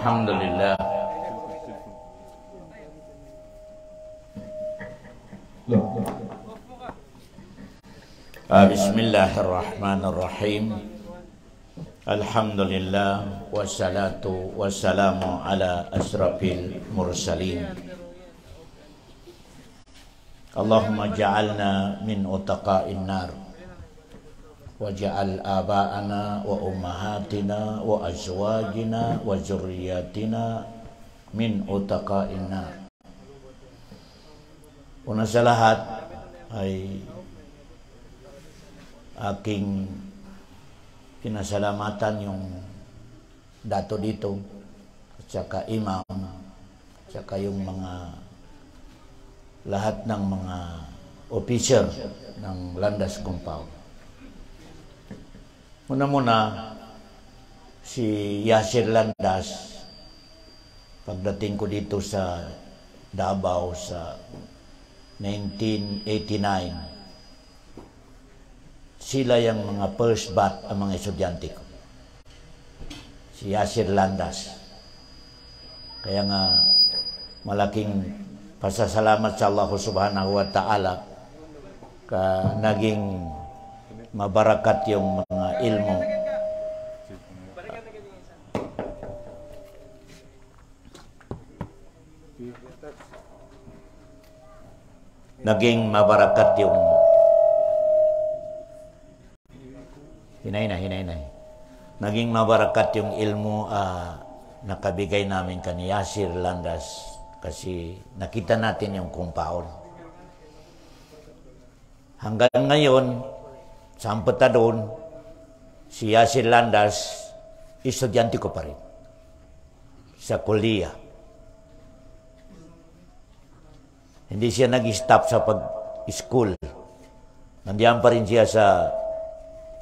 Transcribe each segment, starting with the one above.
Alhamdulillah. Bismillahirrahmanirrahim. Alhamdulillah wassalatu wassalamu ala asrafil mursalin. Allahumma ja'alna min utaqa'in nar waj'al aba'ana wa ummahatina wa azwajina wa zurriyatina min utaqa'in nar. Una sa lahat ay aking pinasalamatan yung dato dito at saka imam at saka yung mga lahat ng mga officer ng Landas Compound. Muna si Yasir Landas, pagdating ko dito sa Davao sa 1989, sila yung mga first batch ang mga estudyante ko. Si Yasir Landas. Kaya nga malaking pasasalamat sa Allah subhanahu wa ta'ala ka naging mabarakat yung mga ilmo. Naging mabarakat yung hinay. Naging mabarakat yung ilmo nakabigay namin kani Yasir Landas kasi nakita natin yung compound. Hanggang ngayon, sampata doon, si Yasir Landas, estudyante ko pa rin sa kuliya. Hindi siya nag-stop sa pag-school. Nandiyan pa rin siya sa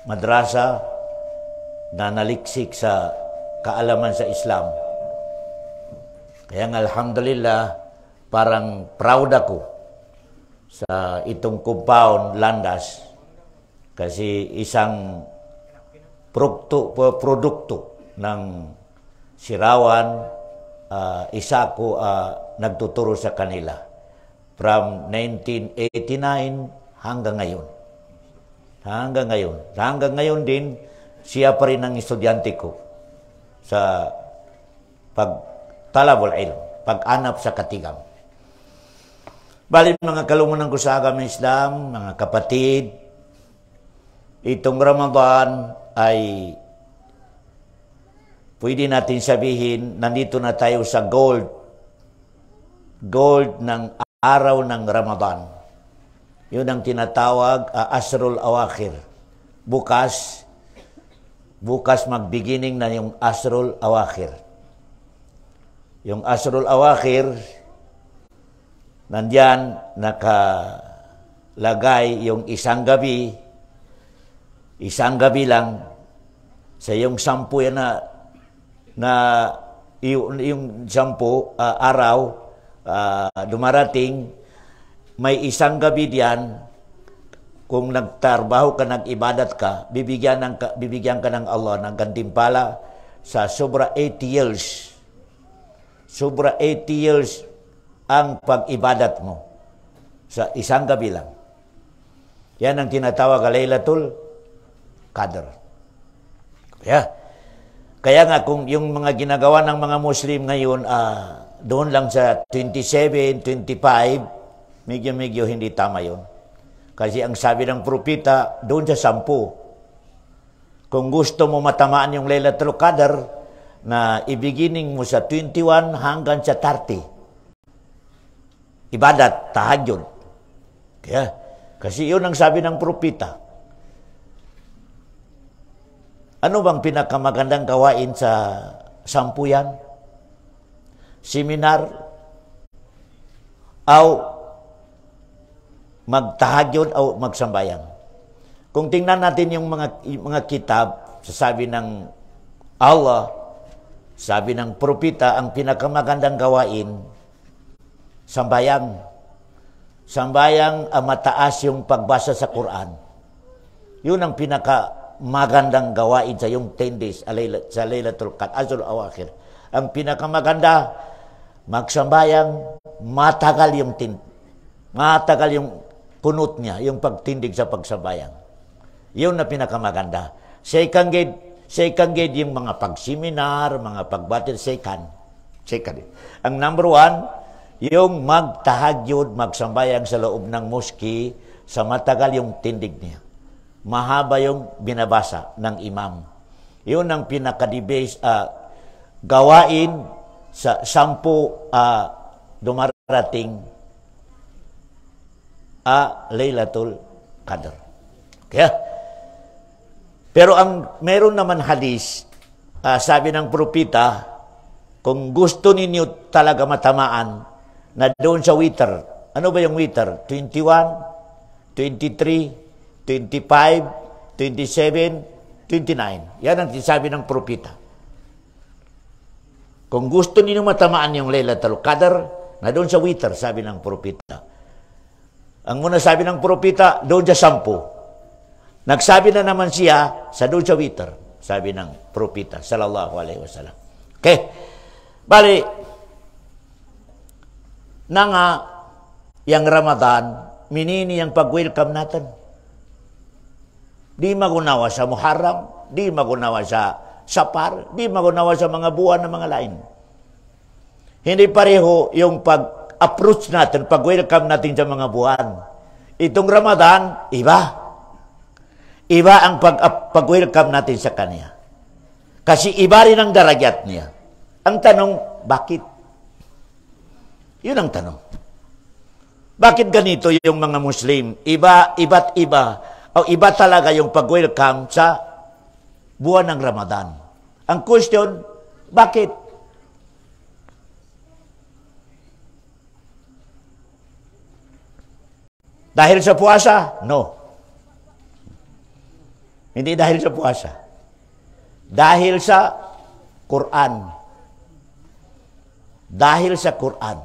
madrasa na naliksik sa kaalaman sa Islam. Kaya nga alhamdulillah, parang proud ako sa itong compound Landas kasi isang produkto ng Sirawan, isa ko nagtuturo sa kanila from 1989 hanggang ngayon. Hanggang ngayon din, siya pa rin ang estudyante ko sa pagtalabul ilm, pag-anap sa katigam. Bali mga kalumunan ko sa agama Islam, mga kapatid, itong Ramadan ay pwede natin sabihin, nandito na tayo sa gold ng araw ng Ramadan. Yun ang tinatawag Asrul Awakhir. Bukas mag-beginning na yung Asrul Awakhir. Yung Asrul Awakhir, nandyan nakalagay yung isang gabi lang sa yung 10 yan yung 10 araw dumarating, may isang gabi diyan. Kung nagtrabaho ka, nag-ibadat ka, bibigyan ka ng Allah ng gantimpala sa sobra 80 years. Sobra 80 years ang pag-ibadat mo sa isang gabi lang. Yan ang tinatawag Laylatul Qadr. Kaya nga kung yung mga ginagawa ng mga Muslim ngayon, doon lang sa 27, 25, medyo hindi tama yun. Kasi ang sabi ng propeta, doon sa 10. Kung gusto mo matamaan yung Laylatul Qadr, na i-beginning mo sa 21 hanggang sa 30. Ibadat, tahajjud. Kasi yun ang sabi ng propeta. Ano bang pinakamagandang gawain sa 10 yan? Seminar? O magtahajjud o magsambayang? Kung tingnan natin yung mga kitab, sasabi ng Allah, sabi ng propeta, ang pinakamagandang gawain, sambayang. Sambayang mataas yung pagbasa sa Quran. Yun ang pinakamagandang gawain sa yung 10 days sa Laylatul Qadr, Asrul Awakhir. Ang pinakamaganda, magsambayang matagal yung kunot niya, yung pagtindig sa pagsambayang. Yun na pinakamaganda. Second grade yung mga pagseminar, mga pagbatil, second. Ang number one, yung magtahagyod, magsambayang sa loob ng moski, sa matagal yung tindig niya. Mahaba yung binabasa ng imam. Yun ang pinaka-debase, gawain sa 10 dumarating Laylatul Qadr. Kaya, pero meron naman hadis, sabi ng propeta, kung gusto ninyo talaga matamaan, na doon sa witr. Ano ba yung witr? 21, 23, 25, 27, 29. Yan ang sabi ng propeta. Kung gusto ninyo matamaan yung Laylatul Qadr, na doon sa witr, sabi ng propeta. Ang muna sabi ng propeta, doon sa 10. Nagsabi na naman siya sa doon sa witr, sabi ng propeta, sallallahu alaihi wasallam. Okay. Bali, na nga, yung Ramadan, minini yung pag-welcome natin. Di magunawa sa Muharram, di magunawa sa Safar, di magunawa sa mga buwan na mga lain. Hindi pareho yung pag-approach natin, pag-welcome natin sa mga buwan. Itong Ramadan, iba. Iba ang pag-welcome natin sa Kanya. Kasi iba rin ang daragyat niya. Ang tanong, bakit? Yun ang tanong. Bakit ganito yung mga Muslim? Iba't iba. O iba talaga yung pag-welcome sa buwan ng Ramadan. Ang question, bakit? Dahil sa puasa? No. Hindi dahil sa puasa. Dahil sa Quran. Dahil sa Quran.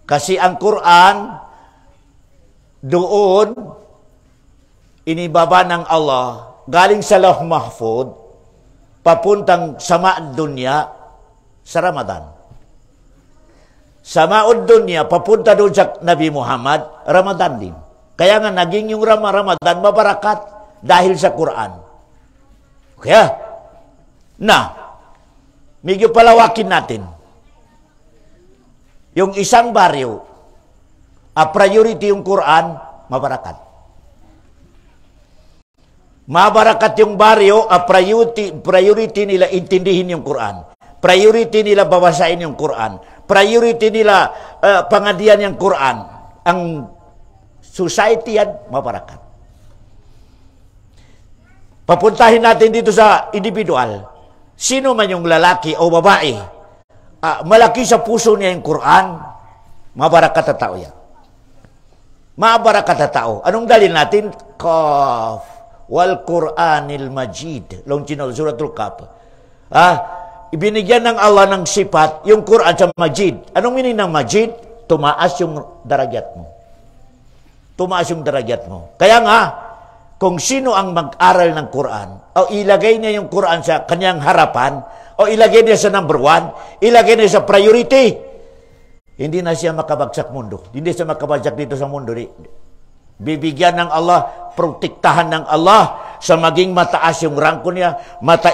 Kasi ang Quran, doon, inibaba ng Allah, galing sa Lauh Mahfud, papuntang Sama'ud Dunya sa Ramadan. Sama'ud Dunya, papunta doon sa Nabi Muhammad, Ramadan din. Kaya nga, naging yung Ramadan, mabarakat dahil sa Quran. Kaya, medyo palawakin natin. Yung isang baryo, priority yung Quran, mabarakat. Mabarakat yung baryo, priority nila intindihin yung Quran. Priority nila babasahin yung Quran. Priority nila pangadian yung Quran. Ang society yan, mabarakat. Papuntahin natin dito sa individual. Sino man yung lalaki o babae, malaki sa puso niya yung Quran, mabarakat na tao yan. Mabarakat na tao. Anong dalil natin? Qaf wal Quranil Majid. Long chinol, suratul Qaf. Ibinigyan ng Allah ng sifat yung Quran sa Majid. Anong meaning ng Majid? Tumaas yung daragyat mo. Tumaas yung daragyat mo. Kaya nga, kung sino ang mag-aral ng Quran, o ilagay niya yung Quran sa kanyang harapan, o ilagay niya sa number 1, ilagay niya sa priority, hindi na siya makabagsak mundo. Hindi siya makabagsak dito sa mundo. Bibigyan ng Allah, protektahan ng Allah sa maging mataas yung rangko niya,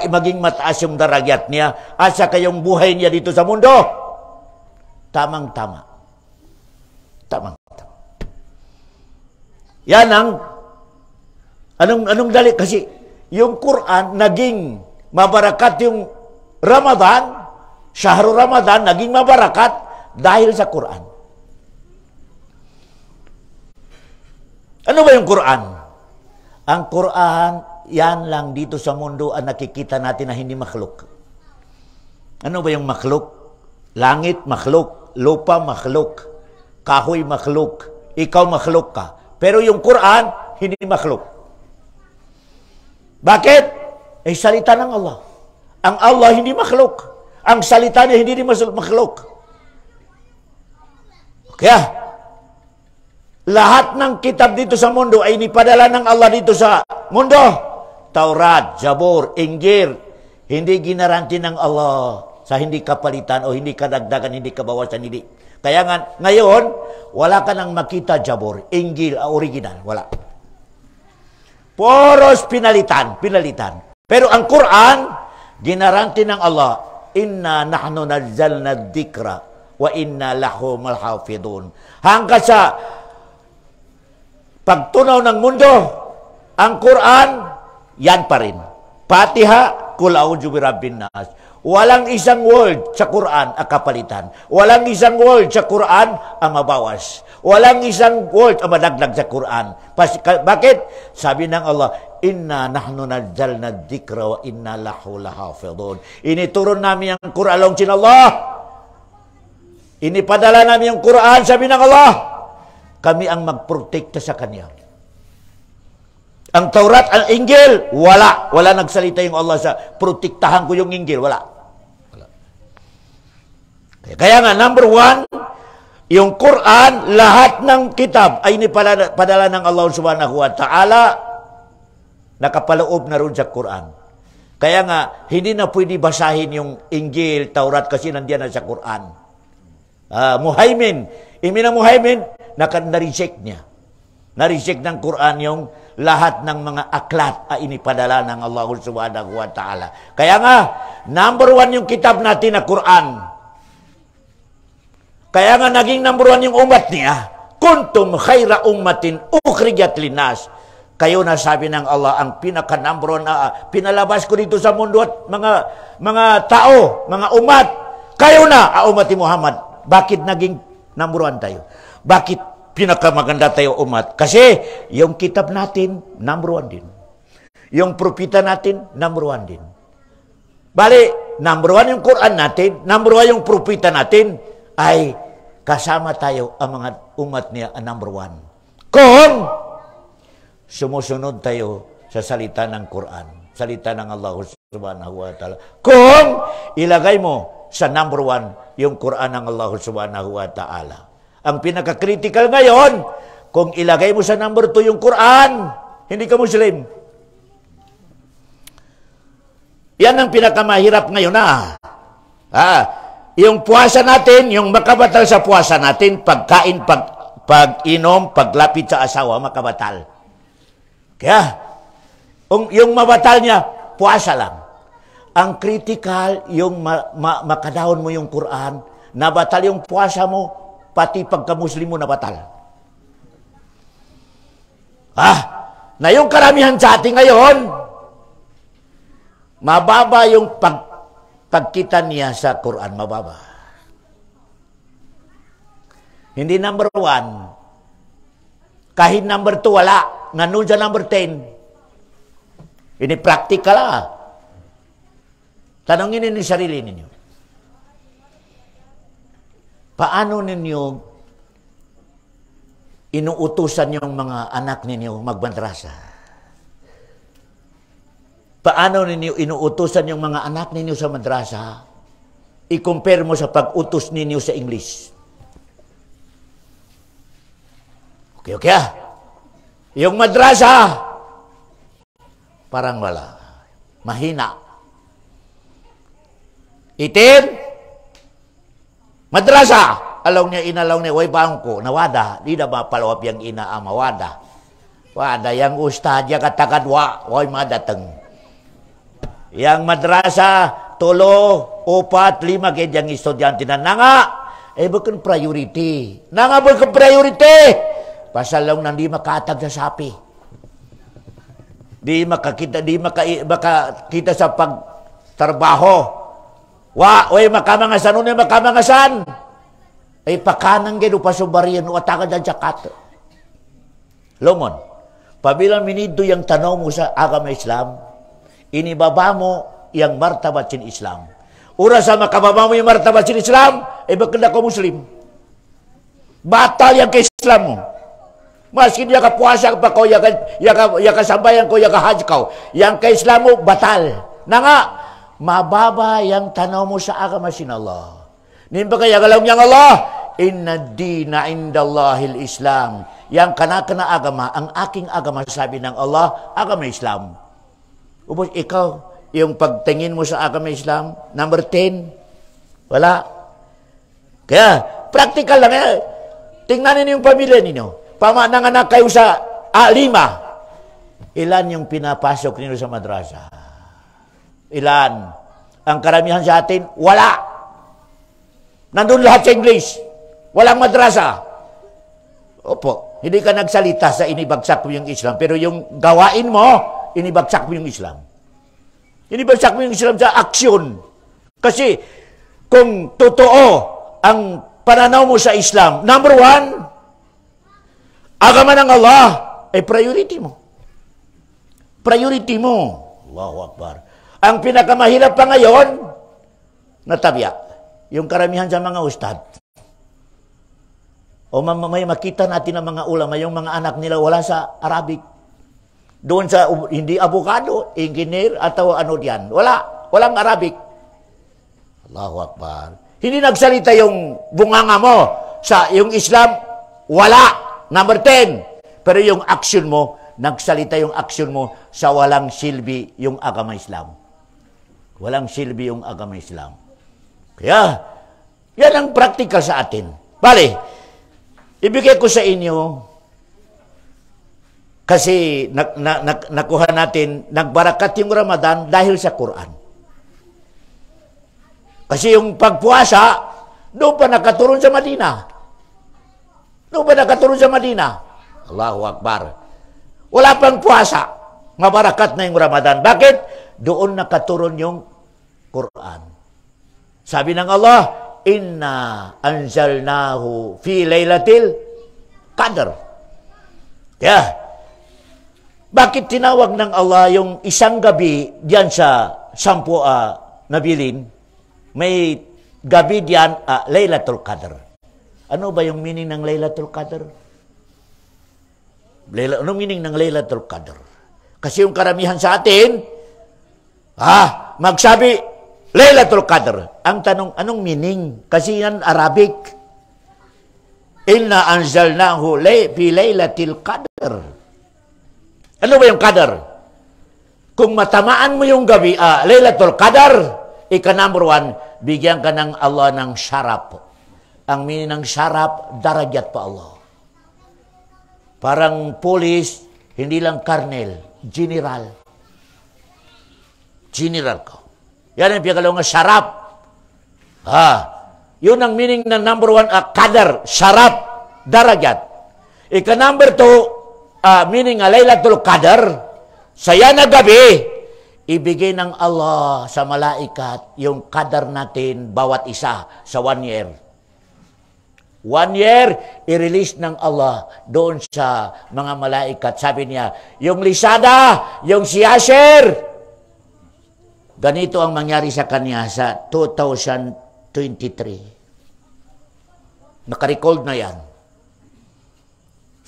maging mataas yung daragyat niya, at sa kayong buhay niya dito sa mundo. Tamang-tama. Tamang-tama. Yan ang anong dali? Kasi yung Quran naging mabarakat yung Ramadan, Syahrul Ramadan naging mabarakat dahil sa Quran. Ano ba yung Quran? Ang Quran, yan lang dito sa mundo ang nakikita natin na hindi makhluk. Ano ba yung makhluk? Langit, makhluk. Lupa, makhluk. Kahoy, makhluk. Ikaw, makhluk ka. Pero yung Quran, hindi makhluk. Bakit? Salita ng Allah. Ang Allah hindi makhluk. Ang salita niya hindi makhluk. Kaya, lahat ng kitab dito sa mundo ay inipadala ng Allah dito sa mundo. Taurat, Zabur, Injil, hindi ginaranti ng Allah sa hindi kapalitan o hindi kadagdagan, hindi kabawasan, hindi. Kaya nga, ngayon, wala ka nang makita Jabor, Injil, original, wala. Poros pinalitan. Pero ang Quran, ginaranti ng Allah, inna nahnu nazzalna dzikra wa inna lahu malhafidun. Hanggang sa pagtunaw ng mundo, ang Quran, yan pa rin. Fatiha, Qul a'udzu birabbin nas. Walang isang word sa Quran ang kapalitan. Walang isang word sa Quran ang mabawas. Walang isang word ang madagdag sa Quran. Bakit? Sabi ng Allah, inna nahnu nazzalna dzikra wa inna lahu lahafidun. Inituro namin ang Quran along sin Allah. Inipadala namin ang Quran, sabi ng Allah. Kami ang magprotekta sa kanya. Ang Taurat, ang Injil, wala. Wala nagsalita yung Allah sa protektahan ko yung Injil. Wala. Kaya nga, number 1, yung Quran, lahat ng kitab ay inipadala ng Allah subhanahu wa ta'ala, nakapaloob na rin sa Quran. Kaya nga, hindi na pwede basahin yung Injil, Taurat, kasi nandiyan na sa Quran. Muhaimin. Imin ang Muhaimin, na-reject niya. Na-reject ng Quran yung lahat ng mga aklat ay inipadala ng Allah subhanahu wa ta'ala. Kaya nga, number 1 yung kitab natin na Quran. Kaya nga naging number 1 yung umat niya. Kuntum khaira ummatin ukhrijat linnas. Kayo na sabi ng Allah ang pinaka number 1 pinalabas ko dito sa mundo at mga tao, mga umat. Kayo na, umati Muhammad. Bakit naging number 1 tayo? Bakit pinakamaganda tayo umat? Kasi yung kitab natin, number 1 din. Yung propeta natin, number 1 din. Bali, number 1 yung Quran natin, number 1 yung propeta natin, ay kasama tayo ang mga umat niya ang number 1. Kung sumusunod tayo sa salita ng Quran, salita ng Allah subhanahu wa ta'ala. Kung ilagay mo sa number 1 yung Quran ng Allah subhanahu wa ta'ala. Ang pinaka-critical ngayon, kung ilagay mo sa number 2 yung Quran, hindi ka Muslim. Yan ang pinakamahirap ngayon na. Yung puwasa natin, yung makabatal sa puwasa natin, pagkain, pag-inom, paglapit sa asawa, makabatal. Kaya, yung mabatal niya, puwasa lang. Ang critical, yung makadahon mo yung Quran, nabatal yung puwasa mo, pati pagka-Muslim mo nabatal. Na yung karamihan sa atin ngayon, mababa yung pagkita niya sa Quran, mababa. Hindi number 1. Kahit number 2, wala. Nandun sa number 10. Ini practical Tanongin ninyo sarili ninyo. Paano ninyo inuutusan yung mga anak ninyo magmadrasa? Paano ninyo inuutusan yung mga anak ninyo sa madrasa? I-compare mo sa pag-utos ninyo sa English. Okay. Yung madrasa, parang wala. Mahina. Itim, madrasa. Alaw niya, way baong ko, nawada. Di na ba palawap yung ina amawada? Wada, yung ustad, yung katakadwa, way madatang. Yang madrasa, 3, 4, 5, kaya yung estudyante na nga, bukan priority. Bukan priority. Pasal lang nang di makatag sa sapi. Di makakita sa pagtrabaho. Oy makamangasan, makamangasan. Ay pakanang gino pasubarian, atakan dyan sakat. Lomon, pabilang minido yung tanaw mo sa agama Islam, inibaba mo yung martabat sin Islam. Ura sa makababa mo yung martabat sin Islam, bakit na ko Muslim? Batal yung ka-Islam mo. Maski niya kapuasa pa ko, yung kasabayan ko, yung kahaj ko, yung ka-Islam mo, batal. Na nga, mababa yung tanaw mo sa agama sin Allah. Nimba kaya galaw niyang Allah, inna dina indallahil Islam. Yang kana agama, ang aking agama, sabi ng Allah, agama Islam. Upos ikaw, yung pagtingin mo sa agama Islam, number 10, Wala. Kaya, practical lang. Tingnan ninyo yung pamilya ninyo. Nanganak kayo sa 5. Ilan yung pinapasok ninyo sa madrasa? Ilan? Ang karamihan sa atin, wala. Nandun lahat sa English. Walang madrasa. Opo, hindi ka nagsalita sa inibagsak mo yung Islam, pero yung gawain mo, inibagsak mo yung Islam. Inibagsak mo yung Islam sa aksyon. Kasi, kung totoo ang pananaw mo sa Islam, number 1, agama ng Allah, ay priority mo. Priority mo. Allahu Akbar. Ang pinakamahirap pa ngayon, natabya. Yung karamihan sa mga ustad. O may makita natin ang mga ulama, yung mga anak nila wala sa Arabic. Doon sa, hindi abogado, engineer, atau ano diyan. Walang Arabic. Allahu Akbar. Hindi nagsalita yung bunganga mo sa yung Islam, wala. Number 10. Pero yung action mo, nagsalita yung action mo sa walang silbi yung agama Islam. Walang silbi yung agama Islam. Kaya, yan ang practical sa atin. Bale, ibigay ko sa inyo, kasi nakuha natin, nagbarakat yung Ramadan dahil sa Quran. Kasi yung pagpuasa, doon pa nakaturon sa Madina. Doon pa nakaturon sa Madina. Allahu Akbar. Wala pang puasa. Mabarakat na yung Ramadan. Bakit? Doon nakaturon yung Quran. Sabi ng Allah, Inna anzalnahu fi laylatil qadr. Yeah. Bakit tinawag ng Allah yung isang gabi diyan sa 10 na bilin? May gabi diyan, Laylatul Qadr. Ano ba yung meaning ng Laylatul Qadr? Ano meaning ng Laylatul Qadr? Kasi yung karamihan sa atin, magsabi, Laylatul Qadr. Ang tanong, anong meaning? Kasi yan Arabic. Inna anzalnahu fi laylatil qadr. Ano ba yung qadr? Kung matamaan mo yung gabi, Laylatul Qadr, number 1, bigyan ka ng Allah ng syaraf. Ang meaning ng syaraf, darajat pa Allah. Parang police, hindi lang colonel, general. General ka. Yan ang pinakalawa nga, syaraf. Yun ang meaning ng number 1, qadr, syaraf, darajat. Number 2, meaning Laylatul Qadr, saya na gabi, ibigay ng Allah sa malaikat yung qadr natin bawat isa sa 1 year. 1 year, i-release ng Allah doon sa mga malaikat. Sabi niya, yung Lisada, yung si Asher, ganito ang mangyari sa kanya sa 2023. Nakarecord na yan.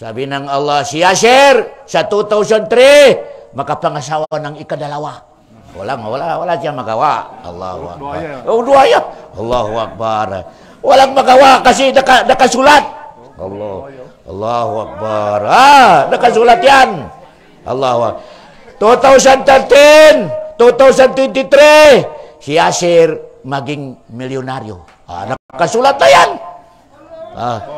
Sabi ng Allah, si Asher, sa 2003, makapangasawa ng ikadalawa. Wala siyang magawa. Allahu Akbar. Duaya. Allahu Akbar. Walang magawa kasi nakasulat. Allahu Akbar. Nakasulat yan. Allahu Akbar. 2013, 2023, si Asher maging milyonaryo. Nakasulat na yan.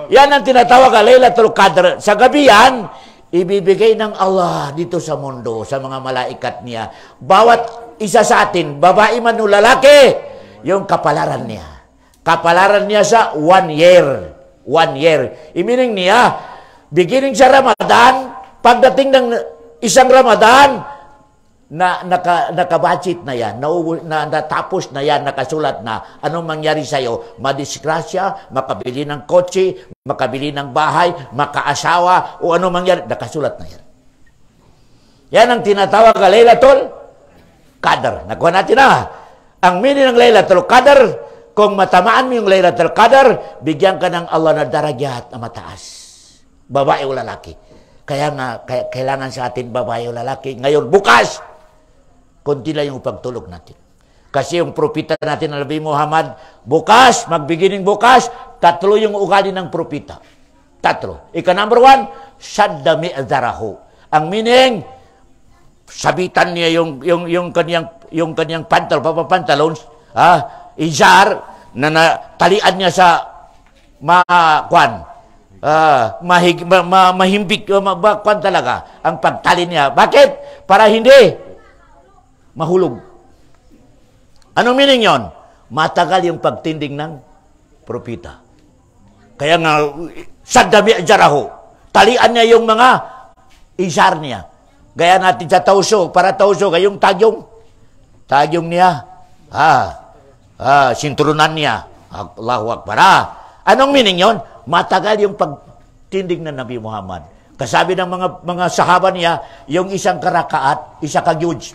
Yan ang tinatawag na Laylatul Qadr. Sa gabi yan, ibibigay ng Allah dito sa mundo, sa mga malaikat niya. Bawat isa sa atin, babae man o lalaki, yung kapalaran niya. Kapalaran niya sa 1 year. 1 year. Meaning niya, beginning sa Ramadan, pagdating ng isang Ramadan, nakabudget na yan, natapos na yan, nakasulat na. Anong mangyari sa'yo? Madisgrasya, makabili ng kotse, makabili ng bahay, makaasawa, o anong mangyari? Nakasulat na yan. Yan ang tinatawag na Laylatul Qadr. Nakuha natin na. Ang meaning ng Laylatul Qadr, kung matamaan mo yung Laylatul Qadr, bigyan ka ng Allah na darajat na mataas. Babae o lalaki. Kaya nga, kailangan sa atin babae o lalaki. Ngayon, bukas, kunti lang yung pagtulog natin. Kasi yung propita natin, Nabi Muhammad, bukas, magbeginning bukas, 3 yung ugali ng propita. 3. Number 1, shadda mi'zarahu. Ang meaning, sabitan niya yung kanyang pantalons, izar, talian niya sa mahimbik, kwan talaga ang pagtali niya. Bakit? Para hindi mahulog. Anong meaning yon? Matagal yung pagtinding ng propita. Kaya nga, sadami jaraho. Talian niya yung mga isar niya. Gaya natin sa tauso, para tauso, kayong tagyong niya. Sinturunan niya. Allahu Akbar. Anong meaning yon? Matagal yung pagtindig ng Nabi Muhammad. Kasabi ng mga sahaba niya, yung isang karakaat, isa kagyuj.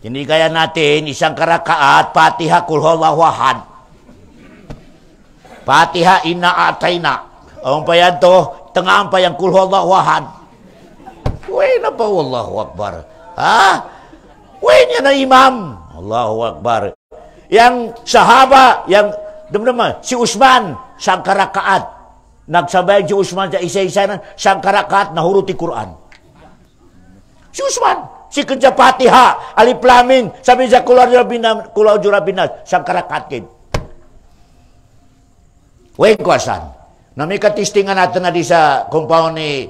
Hindi kaya natin, isang karakaat, Fatiha, Qul Huwallahu Ahad. Fatiha, Inna A'tayna. Ang pa yan to, tangaan pa yung Qul Huwallahu Ahad. Uy na pa, Wallahu Akbar. Uy niya na imam. Allahu Akbar. Yang sahaba, si Usman, sang karakaat. Nagsabay si Usman sa isa-isa na sang karakaat na huruti Quran. Si Usman, si Kedja Fatiha, Alif Lam Mim, sabi sa Qul A'udzu Birabbin-Nas, sang karakaat kid. Uy kuasan. Na may katistingan natin na di sa compound ni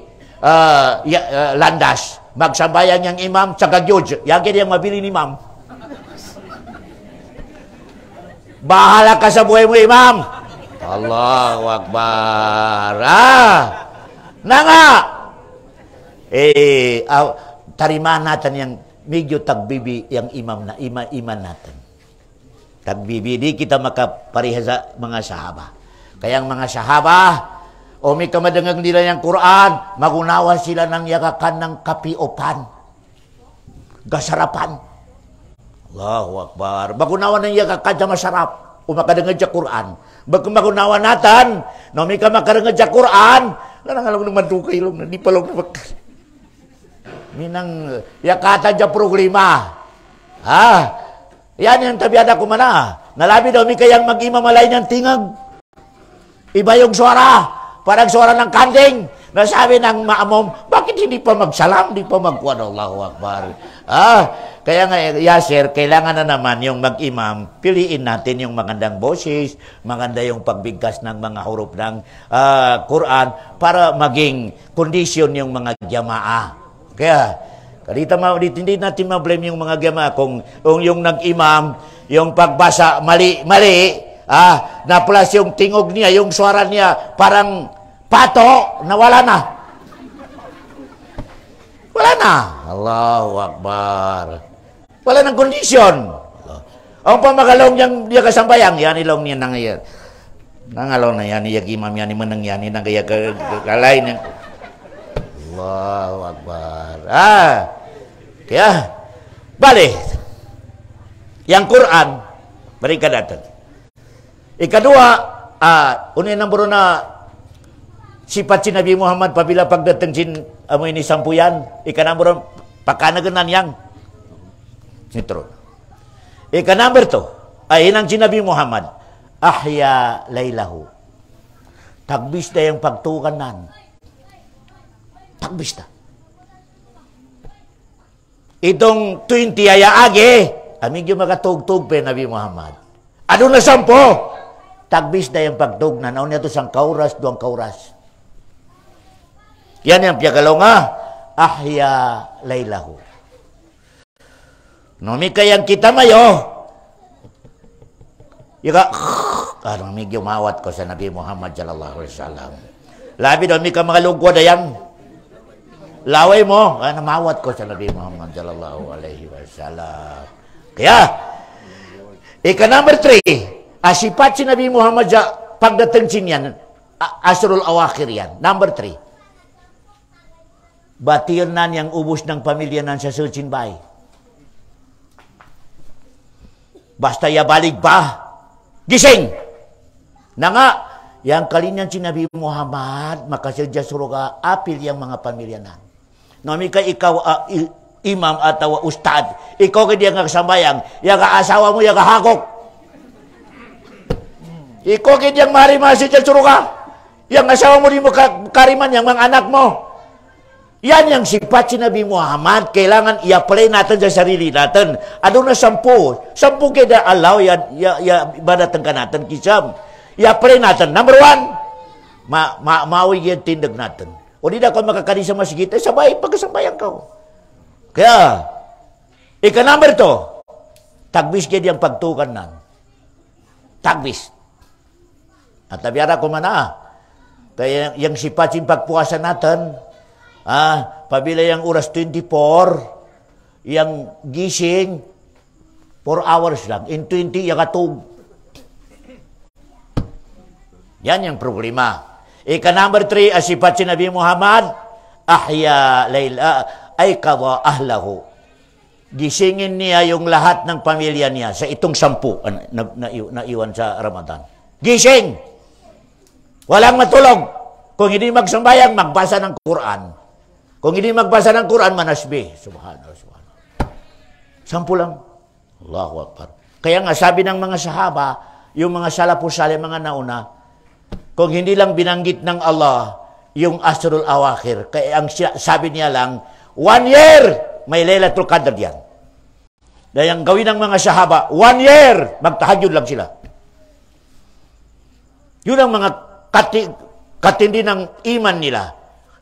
Landas. Magsambayan niyang imam sa gagyod. Yagin yung mabili ni imam. Bahala ka sa buhay mo, imam. Allahu Akbar. Tarimaan natin yung medyo tagbibi yung imam natin. Tagbibi. Di kita makapareha sa mga sahaba. Kaya ang mga sahaba, may kamadangang nila yung Quran, magunawa sila ng yakakan ng kapiopan. Gasarapan. Allahu Akbar. Magunawa ng yakakan sa masarap. Makadangad sa Quran. Magunawa natin, may ka makarangad sa Quran, nanangalang naman tukay lang, di pa lang na minang yakatan sa problema. Yan yung tabiada ko mana. Nalabi daw, may kayang mag-imamalay ng tingag. Iba yung suara. Parang suara ng kanding. Nasabi ng maamom, bakit hindi pa magsalam? Hindi pa magkuhan? Allahu Akbar. Kaya nga, Yasser, kailangan na naman yung mag-imam, piliin natin yung magandang boses, maganda yung pagbigkas ng mga huruf ng Quran para maging kondisyon yung mga jamaa. Kaya, hindi natin ma-blame yung mga jamaa kung yung nag-imam, yung pagbasa mali, na plus yung tingog niya, yung suara niya, parang pato, nawala na. Wala na. Allahu Akbar. Wala ng kondisyon. Ang pamagalong niya kasambayang, yan ilong niya nangyayar. Nangalong na yan, iyag imam yan, imanang yan, nangyayar kalay niya. Allahu Akbar. Kaya, bali, yang Quran, balik ka natin. Ikadua, unin ang buro na sifat si Nabi Muhammad pabila pagdating sin amoy ni sampuyan, ikanambro pakanaganan yang nitro. Ikanamber to, ay inang si Nabi Muhammad, ahya laylahu. Tagbis na yung pagtukanan. Tagbis na. Itong 20 ayaage, aming yung makatugtog pa Nabi Muhammad. Ano na 10? Tagbis na yung pagtugnan. Ano niya ito sang kauras, 2 kauras. Yan yung piyagalaw nga. Ahya laylahu. Nami kayang kita mayo. Parang medyo mawat ko sa Nabi Muhammad sallallahu alaihi wasallam. Labi doon, may ka mga lugwa dayang. Laway mo. Namawat ko sa Nabi Muhammad sallallahu alaihi wasallam. Kaya, number 3, asipat si Nabi Muhammad sa pagdating sinyan, asrul awakir yan. Number 3, batiyan na niyang ubos ng pamilya nan sa Sulcin Bay. Basta yabalig pa, gising! Na nga, yang kalinyan si Nabi Muhammad, makasilja suruga, apil yung mga pamilya nan. Nami ka ikaw, imam atau ustad, ikaw ka diya nga kasambayang, yung asawa mo, yung hagok. Ikaw ka diya marimasi dyan suruga, yung asawa mo di mo kariman, yung mga anak mo. Yan yung sifat si Nabi Muhammad, kailangan i-apply natin sa sarili natin. Ano na 10? 10 kaya allow, ibadatan ka natin, kisam. I-apply natin. Number 1, maaway yung tindag natin. O di na ako makakani sa masigit, sabay, pagkasambayan ka. Kaya, number 2, tagbis kaya yung pagtukan nan. Tagbis. At nabiyara ko man kaya yung sifat yung pagpuasan natin, pabila yung oras 24, yung gising, 4 hours lang. In 20, yung katug. Yan yung problema. Number 3, asifat si Nabi Muhammad, ahya layla, ay kawa ahlahu. Gisingin niya yung lahat ng pamilya niya sa itong 10 naiwan sa Ramadan. Gising! Walang matulog. Kung hindi magsambayang, magbasa ng Quran. Kung hindi magbasa ng Quran, manasbih. Subhanallah, subhanallah. 10 lang. Allahu Akbar. Kaya nga, sabi ng mga sahaba, yung mga salafus salih, mga nauna, kung hindi lang binanggit ng Allah, yung Asrul Awakhir, kaya ang sabi niya lang, 1 year, may Laylatul Qadr yan. Dahil ang gawin ng mga sahaba, 1 year, magtahagyud lang sila. Yun ang mga katindi ng iman nila.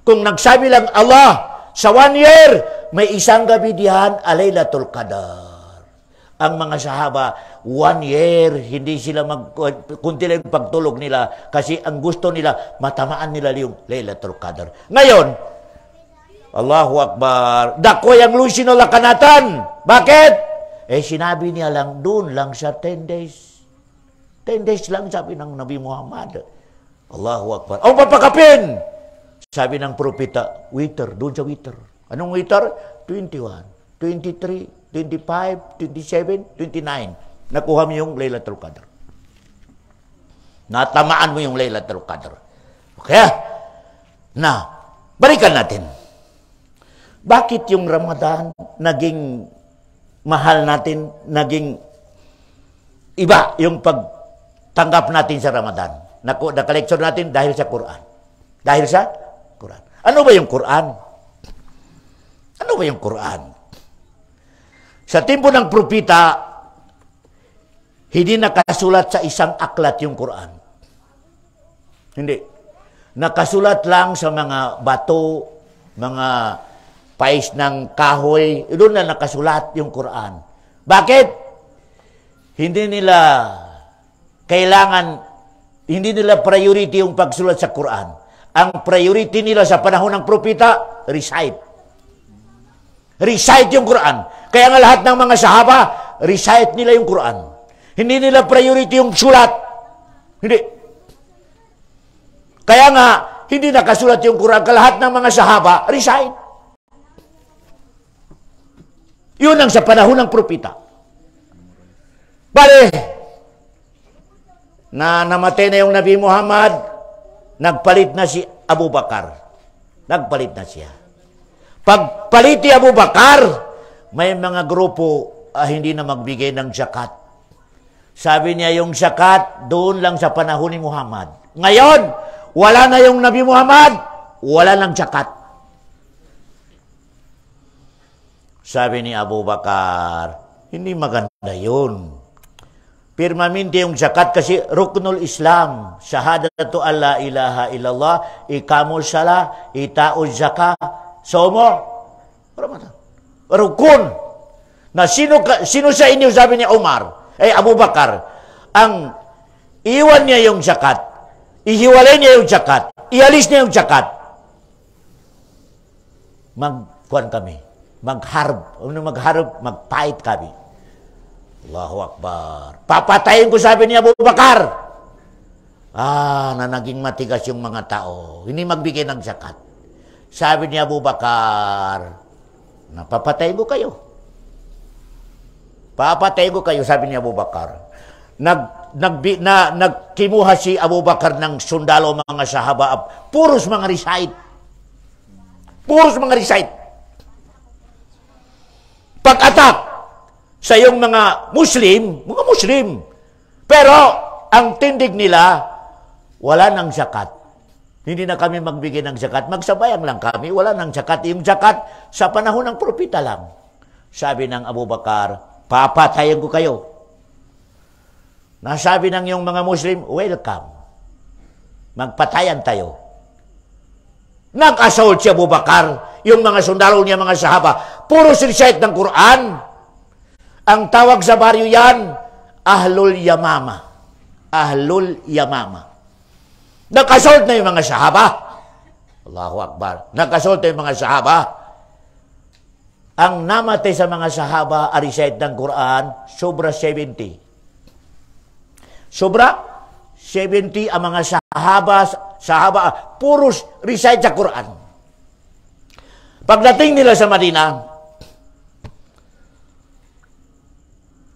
Kung nagsabi lang Allah, sa 1 year, may isang gabi diyan, Laylatul Qadr. Ang mga sahaba, 1 year, hindi sila kunti lang pagtulog nila kasi ang gusto nila, matamaan nila yung Laylatul Qadr. Ngayon, Allahu Akbar, dako yung lusino lakanatan. Bakit? Sinabi niya lang, doon lang sa 10 days. 10 days lang, sabi ng Nabi Muhammad. Allahu Akbar. Ang papakapin! Sabi ng propeta, witr, doon sa witr. Anong witr? 21, 23, 25, 27, 29. Nakuha mo yung Laylatul Qadr. Natamaan mo yung Laylatul Qadr. Okay? Balikan natin. Bakit yung Ramadan naging mahal natin, naging iba yung pagtanggap natin sa Ramadan? Naka-lecture natin dahil sa Quran. Dahil sa Quran. Ano ba yung Quran? Ano ba yung Quran? Sa timpo ng propeta, hindi nakasulat sa isang aklat yung Quran. Hindi. Nakasulat lang sa mga bato, mga pais ng kahoy, doon na nakasulat yung Quran. Bakit? Hindi nila priority yung pagsulat sa Quran. Ang priority nila sa panahon ng propeta, recite. Recite yung Quran. Kaya nga lahat ng mga sahaba, recite nila yung Quran. Hindi nila priority yung sulat. Hindi. Kaya nga, hindi nakasulat yung Quran. Lahat ng mga sahaba, recite. Yun ang sa panahon ng propeta. Bale, namatay na yung Nabi Muhammad, nagpalit na si Abu Bakar. Nagpalit na siya. Pagpalit ni Abu Bakar, may mga grupo hindi na magbigay ng zakat. Sabi niya yung zakat, doon lang sa panahon ni Muhammad. Ngayon, wala na yung Nabi Muhammad, wala ng zakat. Sabi ni Abu Bakar, hindi maganda yun. Pirmamente yung zakat kasi ruknul Islam. Shahadatu an la ilaha illallah, ikamul salah, ita'uz zakah, somo. Rukun. Na sino sa inyo, sabi ni Umar, Abu Bakar, ang iwan niya yung zakat, ihiwalay niya yung zakat, ialis niya yung zakat, magkuhan kami. Magharap, magpait kami. Allahu Akbar. Papatayin ko, sabi ni Abu Bakar. Naging matigas yung mga tao. Hindi magbigay ng zakat. Sabi ni Abu Bakar, papatayin ko kayo. Papatayin ko kayo, sabi ni Abu Bakar. Nagkimuha si Abu Bakar ng sundalo, mga sahaba. Puros mga recite. Puros mga recite. Pag-attack sa yung mga Muslim. Pero ang tindig nila, wala ng zakat. Hindi na kami magbigay ng zakat. Magsabayang lang kami. Wala nang zakat. Yung zakat sa panahon ng propeta lang. Sabi ng Abu Bakar, papatayan ko kayo. Nasabi ng yung mga Muslim, welcome. Magpatayan tayo. Nag-assault si Abu Bakar. Yung mga sundalo niya, mga sahaba, puro recite ng Quran. Ang tawag sa baryo yan, Ahlul Yamama. Ahlul Yamama. Nag-assault na yung mga sahaba. Allahu Akbar. Nag-assault na yung mga sahaba. Ang namatay sa mga sahaba, recite ng Quran, sobra 70. Sobra 70 ang mga sahaba, puros recite sa Quran. Pagdating nila sa Madina,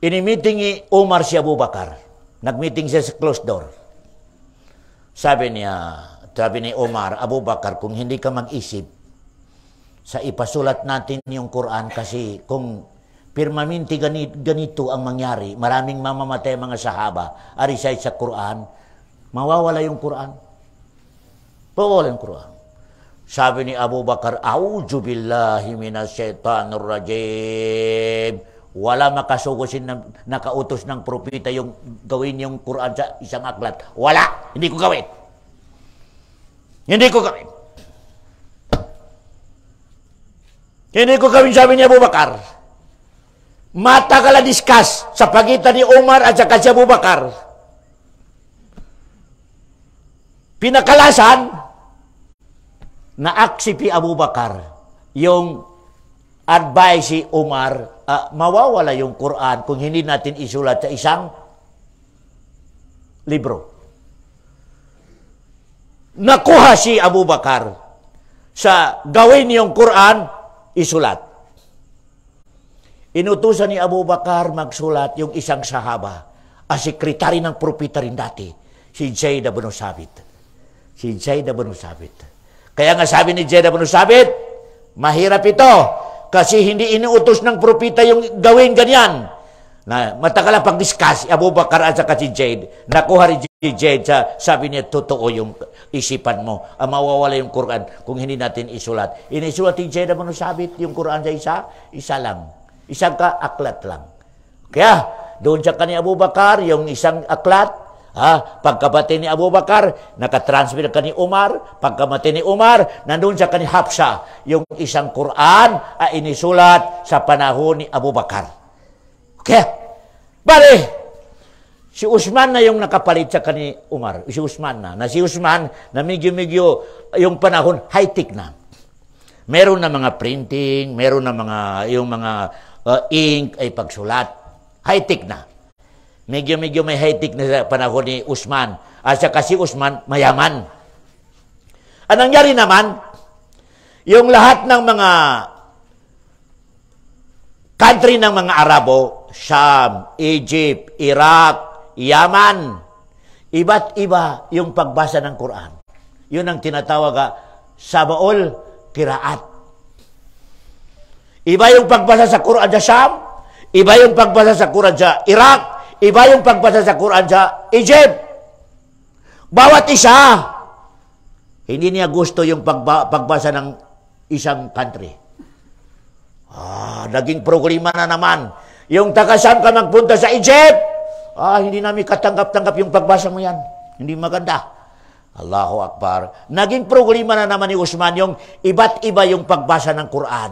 ini-meeting ni Umar si Abu Bakar. Nag-meeting siya sa closed door. Sabi ni Umar, Abu Bakar, kung hindi ka mag-isip, sa ipasulat natin yung Quran kasi kung pirmaminti ganito ang mangyari, maraming mamamatay mga sahaba, recite sa Quran, mawawala yung Quran. Mawawala yung Quran. Sabi ni Abu Bakar, A'udzu billahi minasyaitanir rajim. Wala makasugusin na nakautos ng propeta yung gawin yung Quran sa isang aklat. Wala! Hindi ko gawin. Hindi ko gawin. Hindi ko gawin, sabi ni Abu Bakar. Matagal na discuss sa pagitan ni Umar at saka si Abu Bakar. Pinakalasan, na-accept Abu Bakar yung advice si Umar, mawawala yung Quran kung hindi natin isulat sa isang libro. Nakuha si Abu Bakar sa gawin yung Quran, isulat. Inutusan ni Abu Bakar magsulat yung isang sahaba, sekretary ng propeta rin dati, si Zaid ibn Sabit. Si Zaid ibn Sabit. Kaya nga sabi ni Zaid ibn Sabit, mahirap ito. Kasi hindi inuutos ng propeta yung gawin ganyan. Na matagal ang pag-discuss, Abu Bakar at saka si Zaid. Nakuha rin si Zaid, sabi niya, totoo yung isipan mo. Mawawala yung Quran kung hindi natin isulat. Inisulat ni Zaid ibn Sabit yung Quran sa isa lang. Isang aklat lang. Kaya, doon sa kani Abu Bakar, yung isang aklat, pagkabati ni Abu Bakar, nakatransfer ka ni Umar. Pagkamati ni Umar, nandun sa kani Hafsa, yung isang Quran inisulat sa panahon ni Abu Bakar. Okay? Bale, si Usman na yung nakapalit sa kani Umar. Si Usman na. Si Usman, na medyo yung panahon, high-tech na. Meron na mga printing, meron na yung mga ink ay pagsulat. High-tech na. Medyo may high-tech na sa panahon ni Usman. At saka si Usman, mayaman. Ang nangyari naman, yung lahat ng mga country ng mga Arabo, Sham, Egypt, Iraq, Yaman, iba't iba yung pagbasa ng Quran. Yun ang tinatawag Sabaul Qiraat. Iba yung pagbasa sa Quran sa Sham, iba yung pagbasa sa Quran sa Iraq, iba yung pagbasa sa Quran sa Egypt. Bawat isa, hindi niya gusto yung pagbasa ng isang country. Naging problema na naman. Yung taga-Sham ka magpunta sa Egypt, hindi namin katanggap-tanggap yung pagbasa mo yan. Hindi maganda. Allahu Akbar. Naging problema na naman ni Usman yung iba't iba yung pagbasa ng Quran.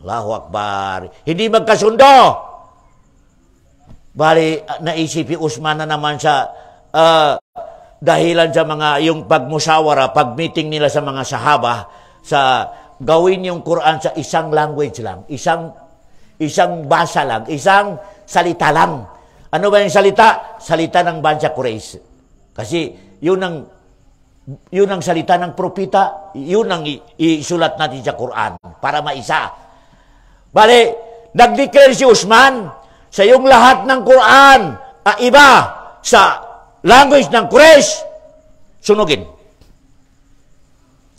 Allahu Akbar. Hindi magkasundo. Bali, naisip Usman na naman sa dahilan sa mga yung pagmusawara, pag-meeting nila sa mga sahaba, sa gawin yung Quran sa isang language lang, isang basa lang, isang salita lang. Ano ba yung salita? Salita ng bansa Quraysh. Kasi yun ang salita ng propeta, yun ang isulat natin sa Quran para maisa. Bali, nag-declare si Usman sa yung lahat ng Quran iba sa language ng Quraysh, sunugin.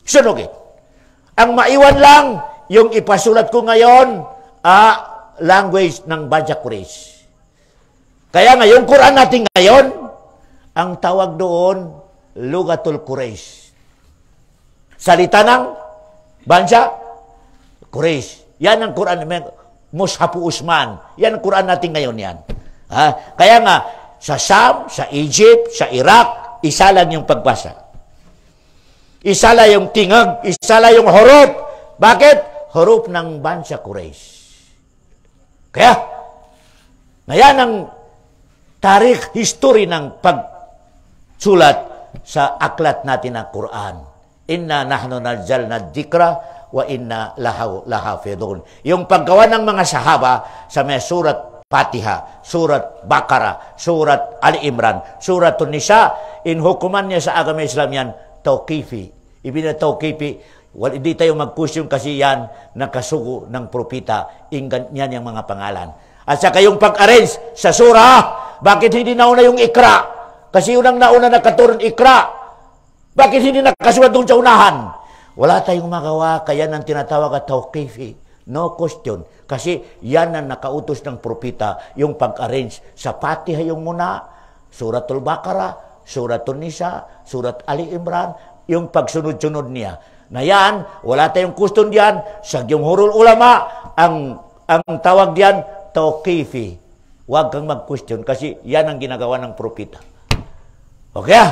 Sunugin. Ang maiwan lang, yung ipasulat ko ngayon, language ng bansa Quraysh. Kaya nga, yung Quran natin ngayon, ang tawag doon, Lugatul Quraysh. Salita ng bansa Quraysh. Yan ang Quran. Mushafu Usman. Yan ang Quran natin ngayon yan. Kaya nga, sa Sham, sa Egypt, sa Iraq, isa lang yung pagbasa. Isa lang yung tingag, isa lang yung huruf. Bakit? Huruf ng bansa Quraysh. Kaya, ngayon ang tarikh, history ng pagsulat sa aklat natin ng Quran. Inna nahnu nazzalna dzikra wa inna lahu lahafidun. Yung paggawa ng mga sahaba sa may surat Fatiha, surat Baqarah, surat Ali Imran, surat Nisa, in hukuman niya sa agama Islam yan, tawqifi. Ibig na tawqifi, hindi tayo mag-question kasi yan nakasugo ng propita. Inggan yan yung mga pangalan. At saka yung pag-arrange sa surah, bakit hindi nauna yung Iqra? Kasi unang nauna nakaturon Iqra. Bakit hindi nakasulat doon sa unahan? Wala tayong magawa, kaya nang tinatawag at tawqifi. No question. Kasi yan ang nakautos ng propita, yung pag-arrange sa Fatiha yung muna, Suratul Baqarah, Suratul Nisa, Surat Ali Imran, yung pagsunod-sunod niya. Na yan, wala tayong question diyan. Sa Jumhurul Ulama, ang tawag diyan, tawqifi. Huwag kang mag-question kasi yan ang ginagawa ng propita. Okay?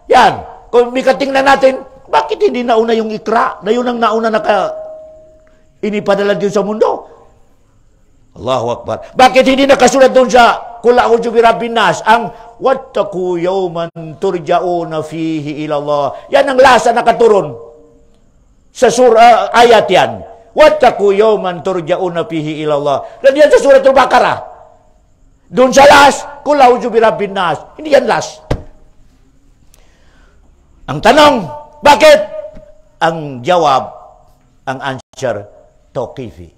Yan. Kung tingnan natin, bakit hindi nauna yung Iqra? Na yun ang nauna inipadala din sa mundo. Allahu Akbar. Bakit hindi nakasulat doon sa Qul a'udzu birabbin nas ang wattaqu yawman turja'una fihi ila Allah. Yan ang lasa nakaturon sa surah ayat yan. Wattaqu yawman turja'una fihi ila Allah. Dan yan sa suratul Baqarah. Doon sa last, Qul a'udzu birabbin nas. Hindi yan last. Ang tanong, bakit? Ang jawab, ang answer, tawqifi.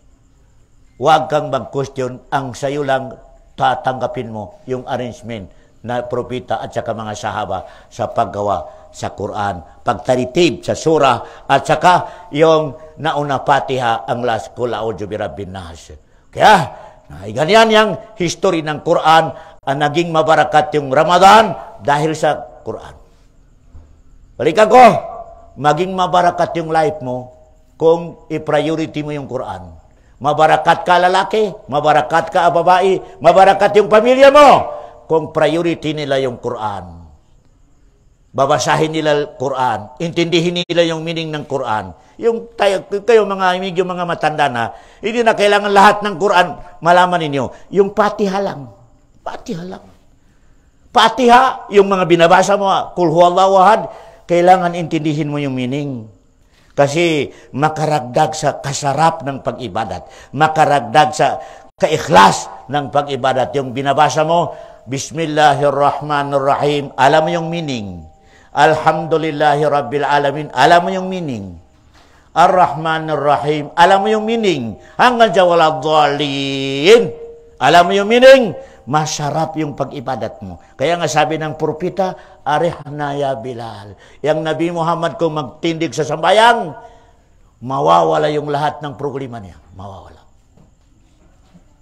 Huwag kang mag-question, ang sayo lang tatanggapin mo yung arrangement na propita at saka mga sahaba sa paggawa sa Quran, pagtaritib sa surah, at saka yung nauna Fatiha, ang last, Qul a'udzu birabbin nas. Kaya, ganyan yung history ng Quran, ang naging mabarakat yung Ramadan dahil sa Quran. Balikan ko, maging mabarakat yung life mo kung i-priority mo yung Quran. Mabarakat ka lalaki, mabarakat ka babae, mabarakat yung pamilya mo kung priority nila yung Quran. Babasahin nila Quran, intindihin nila yung meaning ng Quran. Yung kayo medyo mga matanda na, hindi na kailangan lahat ng Quran malaman ninyo. Yung Fatiha lang. Fatiha lang. Fatiha, yung mga binabasa mo, Qul huwallahu ahad, kailangan intindihin mo yung meaning. Kasi makaragdag sa kasarap ng pag-ibadat. Makaragdag sa kaikhlas ng pag-ibadat. Yung binabasa mo, Bismillahirrahmanirrahim, alam mo yung meaning. Alhamdulillahi Rabbil Alamin, alam mo yung meaning. Ar-Rahmanirrahim, alam mo yung meaning. Hanggang sa waladhdallin, alam mo yung meaning. Masarap yung pag-ibadat mo. Kaya nga sabi ng propeta, arihna ya Bilal. Yang Nabi Muhammad kung magtindig sa sambayang, mawawala yung lahat ng problema niya. Mawawala.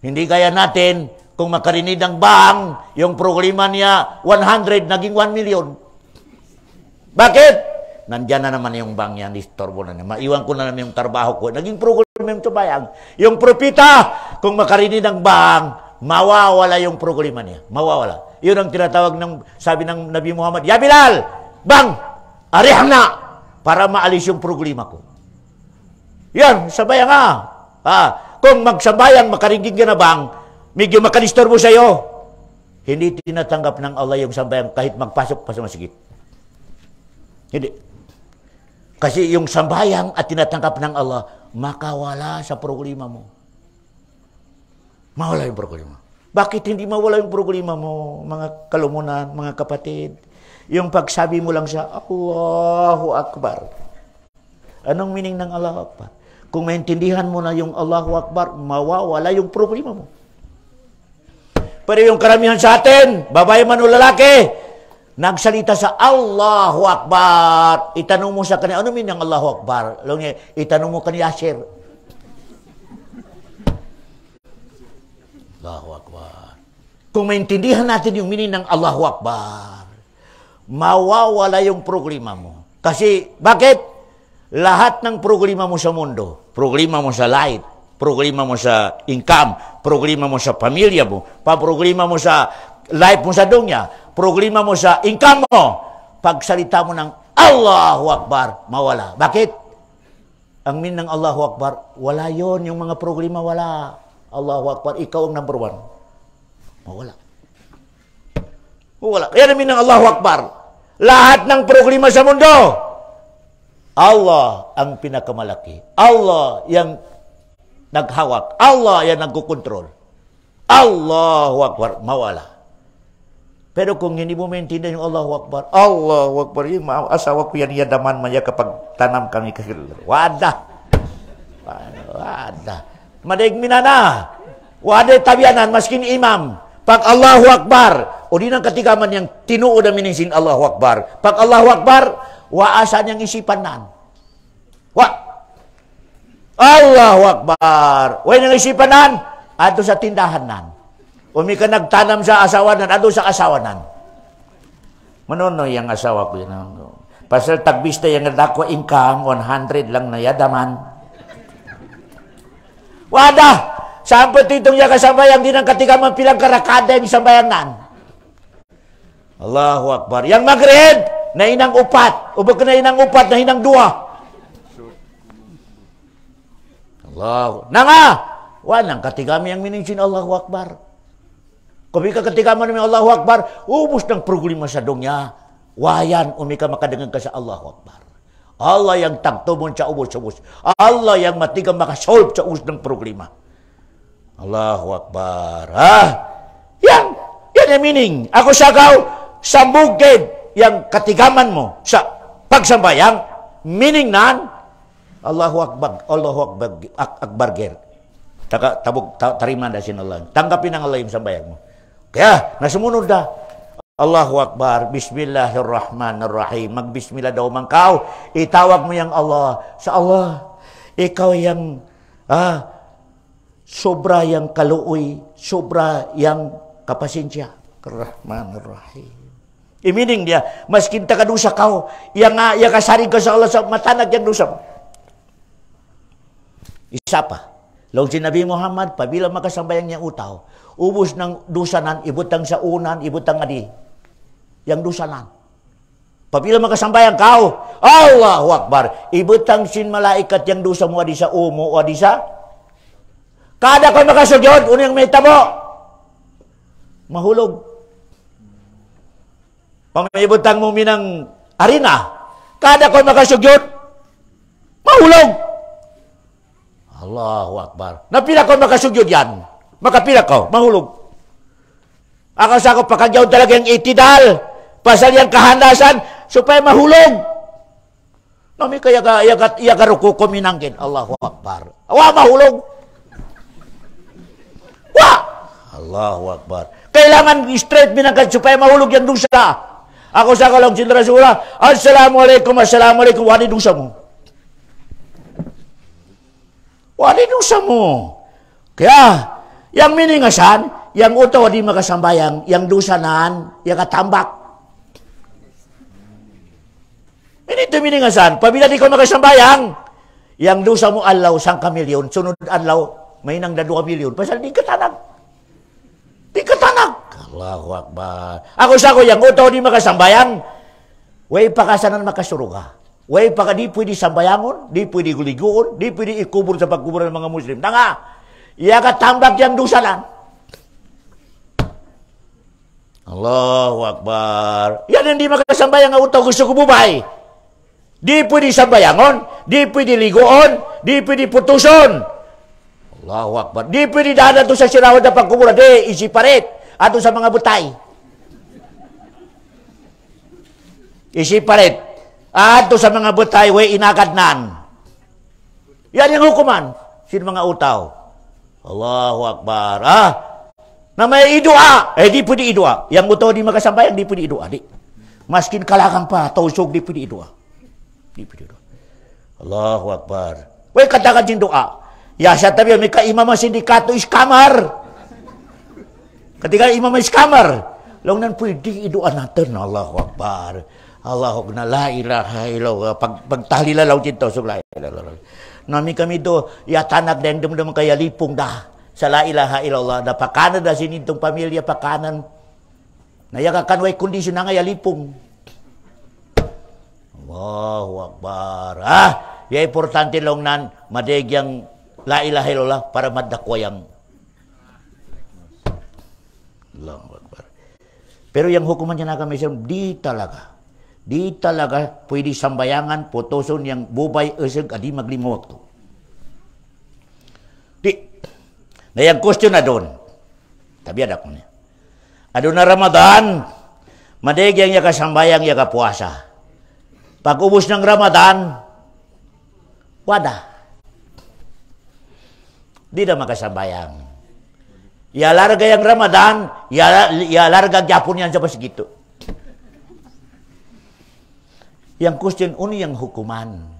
Hindi kaya natin, kung makarinig ng bang, yung problema niya, 100, naging 1 million. Bakit? Nandyan na naman yung bang yan, istorbo na naman. Maiwan ko na naman yung trabaho ko. Naging problema yung sambayang. Yung propeta, kung makarinig ng bang, mawawala yung problema niya. Mawawala. Yun ang tinatawag ng, sabi ng Nabi Muhammad, Ya Bilal, bang, arihna, para maalis yung problema ko. Yan, sabayan nga. Kung magsabayan, makarinig ka na bang, medyo makanistorbo sa'yo, hindi tinatanggap ng Allah yung sambayan kahit magpasok pa sa masigit. Hindi. Kasi yung sambayan at tinatanggap ng Allah, makawala sa problema mo. Mawala yung problema. Bakit hindi mawala yung problema mo, mga kalumunan, mga kapatid? Yung pagsabi mo lang siya, Allahu Akbar. Anong meaning ng Allahu Akbar? Kung maintindihan mo na yung Allahu Akbar, mawawala yung problema mo. Pero yung karamihan sa atin, babae man o lalaki, nagsalita sa Allahu Akbar. Itanong mo sa kanya, ano meaning ng Allahu Akbar? Itanong mo kanya, Yasir. Allahu Akbar. Kung maintindihan natin yung meaning ng Allahu Akbar, mawawala yung problema mo. Kasi, bakit? Lahat ng problema mo sa mundo, problema mo sa light, problema mo sa income, problema mo sa pamilya mo, problema mo sa life mo sa dunya, problema mo sa income mo, pagsalita mo ng Allahu Akbar, mawala. Bakit? Ang meaning ng Allahu Akbar, wala yon. Yung mga problema, wala. Allahu Akbar, ikaw ang number one. Mawala. Wala. Kaya namin ng Allahu Akbar. Lahat ng problema sa mundo, Allah ang pinakamalaki. Allah yang naghawak. Allah yang nagkukontrol. Allahu Akbar, mawala. Pero kung hindi mo maintindihan yung Allahu Akbar, yung asawa ko yan yadaman maya kapag tanam kami kakilala. Wada. Madaig minana. Wada tabianan, maskin imam. Pag Allahu Akbar, o di nang katigaman yang tinuod na miningsin Allahu Akbar. Pag Allahu Akbar, waasan yang isipan nan. Allahu Akbar. Way nang isipan nan, ato sa tindahan nan. Umi ka nagtanam sa asawanan, ato sa asawanan. Manono yung asawa ko yun. Pasal tagbista yung nadako income, 100 lang na yadaman. Wada! Saan po titong yung kasambayang di ng katigaman pilang karakada yung sambayang nan? Allahu Akbar. Yang magrid, na inang upat. Ubag na inang upat, na inang dua. Allahu. Nanga! Wanang katigami ang miningsin Allahu Akbar. Kung ika katigaman namin Allahu Akbar, ubus ng problema sa dunya. Wayan, umika makadengan ka sa Allahu Akbar. Allah yang tagtubon sa ubos-ubos. Allah yang matigam makasolve sa ubos ng problema. Allahu Akbar. Yan ang meaning. Ako sagaw, sa bukid, yang katigaman mo sa pagsambayang, meaning nan, Allahu Akbar, Akbar ger. Tabog tariman na sin Allah. Tanggapin ang Allah yung sambayang mo. Kaya, nasumunod na. Allahu Akbar, Bismillahirrahmanirrahim. Magbismillah daw man kau. Itawag mo yung Allah. Sa Allah, ikaw yung sobra yung kaluoy, sobra yung kapasensya. Rahmanirrahim. Meaning dia, maskin ta kadusa kau, yang kasarig ka sa Allah sa matanag yung dusa mo. Isa pa. Law si Nabi Muhammad, pabila makasambayang niyang utaw, ubos ng dusanan, ibutang sa unan, ibutang adi. Yang dusanan. Pabila makasambayang kau, Allahu Akbar, ibutang sin malaikat yang dusa mo adi sa umo o adi sa kada ko makasugyod, unang may tabo. Mahulog. Pamaibutang mo minang arena, kada ko makasugyod, mahulog. Allahu Akbar. Napila ko makasugyod yan. Makapila ko, mahulog. Ako sa ako, pakagyaw talaga yung itidal. Pasal yung kahandasan, supaya mahulog. Nami kaya karuko ko minangkin. Allahu Akbar. Awa, mahulog. Wa! Allahu Akbar. Kailangan straight minangkin supaya mahulog yung dusa. Ako sa ako lang sinrasura. Assalamualaikum, assalamualaikum. Wani dusa mo. Wani dusa mo. Kaya, yang miningasan, yang utaw di makasambayang, yang dusanan, yang katambak. Ini ito miningasan, pabila di ko makasambayang, yang dusa mo alaw, 1 milyon, sunod alaw, may nang 2 milyon, pasal di katanag. Di katanag. Allahu Akbar. Ako sa ko, yang utaw di makasambayang, way pakasanan makasuruga. Way paka di pwede sambayangon, di pwede guliguon, di pwede ikubur sa pagkubur ng mga Muslim. Tanga, iya katambak yang dusanan. Allahu Akbar. Yan hindi makasambayang nga utaw gusto ko bubay. Di pwede sambayangon, di pwede ligoon, di pwede putuson. Allahu Akbar. Di pwede daan to sa sirawad na pagkubura, di isiparit ato sa mga butay. Isiparit. Ato sa mga butay, way inakadnan. Yan yung hukuman. Sino mga utaw? Allahu Akbar. Na may idua. Di pwede idua. Yang utaw di makasambayan, di pwede idua. Di. Maskin kalakang pa, tausog, di pwede idua. Di pwede idua. Allahu Akbar. Way katakan sin doa. Ya, siya tabi, may kaimama sindikato iskamar. Ketika imam iskamar. Lang nan pwede idua natin. Allahu Akbar. Allahuk na la ilaha illallah. Pagtahlila law dito, so la ilaha illallah. Nami kami do, ya tanak dan dem kaya lipong dah. Sa la ilaha illallah. Da pakanan da sinintong pamilya pakanan. Nayakakan way kondisyon na nga lipong. Allahu Akbar. Ya importante long nan, madeg yang la ilaha illallah para madakwa yang Allahu Akbar. Pero yang hukuman niya na kami di talaga pwede sambayangan potoson yang bubay eseg adi maglima waktu. Di. Na yang question na doon. Tabi ada ko niya. Ado na Ramadan, madeg yang yaka sambayang yaka puasa. Pag ubos ng Ramadan, wada. Di na makasambayang. Ya larga yang Ramadan, ya larga Japon yan sa pasigito. Yang question, uno yang hukuman.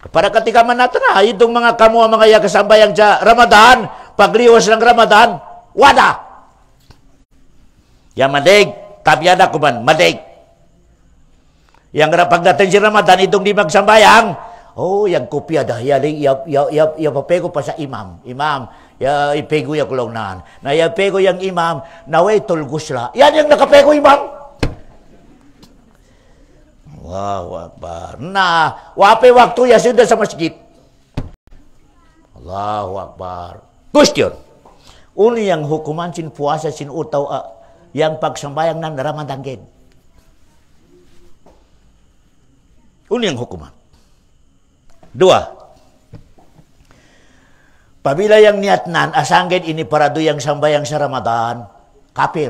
Para ketika manatana, itong mga kamu mga kasambayang sa Ramadan, pagliwas ng Ramadan, wada. Yang madeg, kabyada ko man, madeg. Yang pagdating si Ramadan, itong di magsambayang, yang kopya dah, ya papego pa sa imam. Ya ipego ya kulong naan. Na ya pego yang imam, naway tulgus la. Yan yung nakapego imam. Allahu Akbar. Nah, wape waktu ya sudah sa masjid. Allahu Akbar. Question. Uni yang hukuman sin puasa sin utaw yang pagsambayang nan Ramadan gid. Uni yang hukuman. 2. Pabila yang niatnan, asanggit ini parado yang sambayang sa Ramadan, kafir.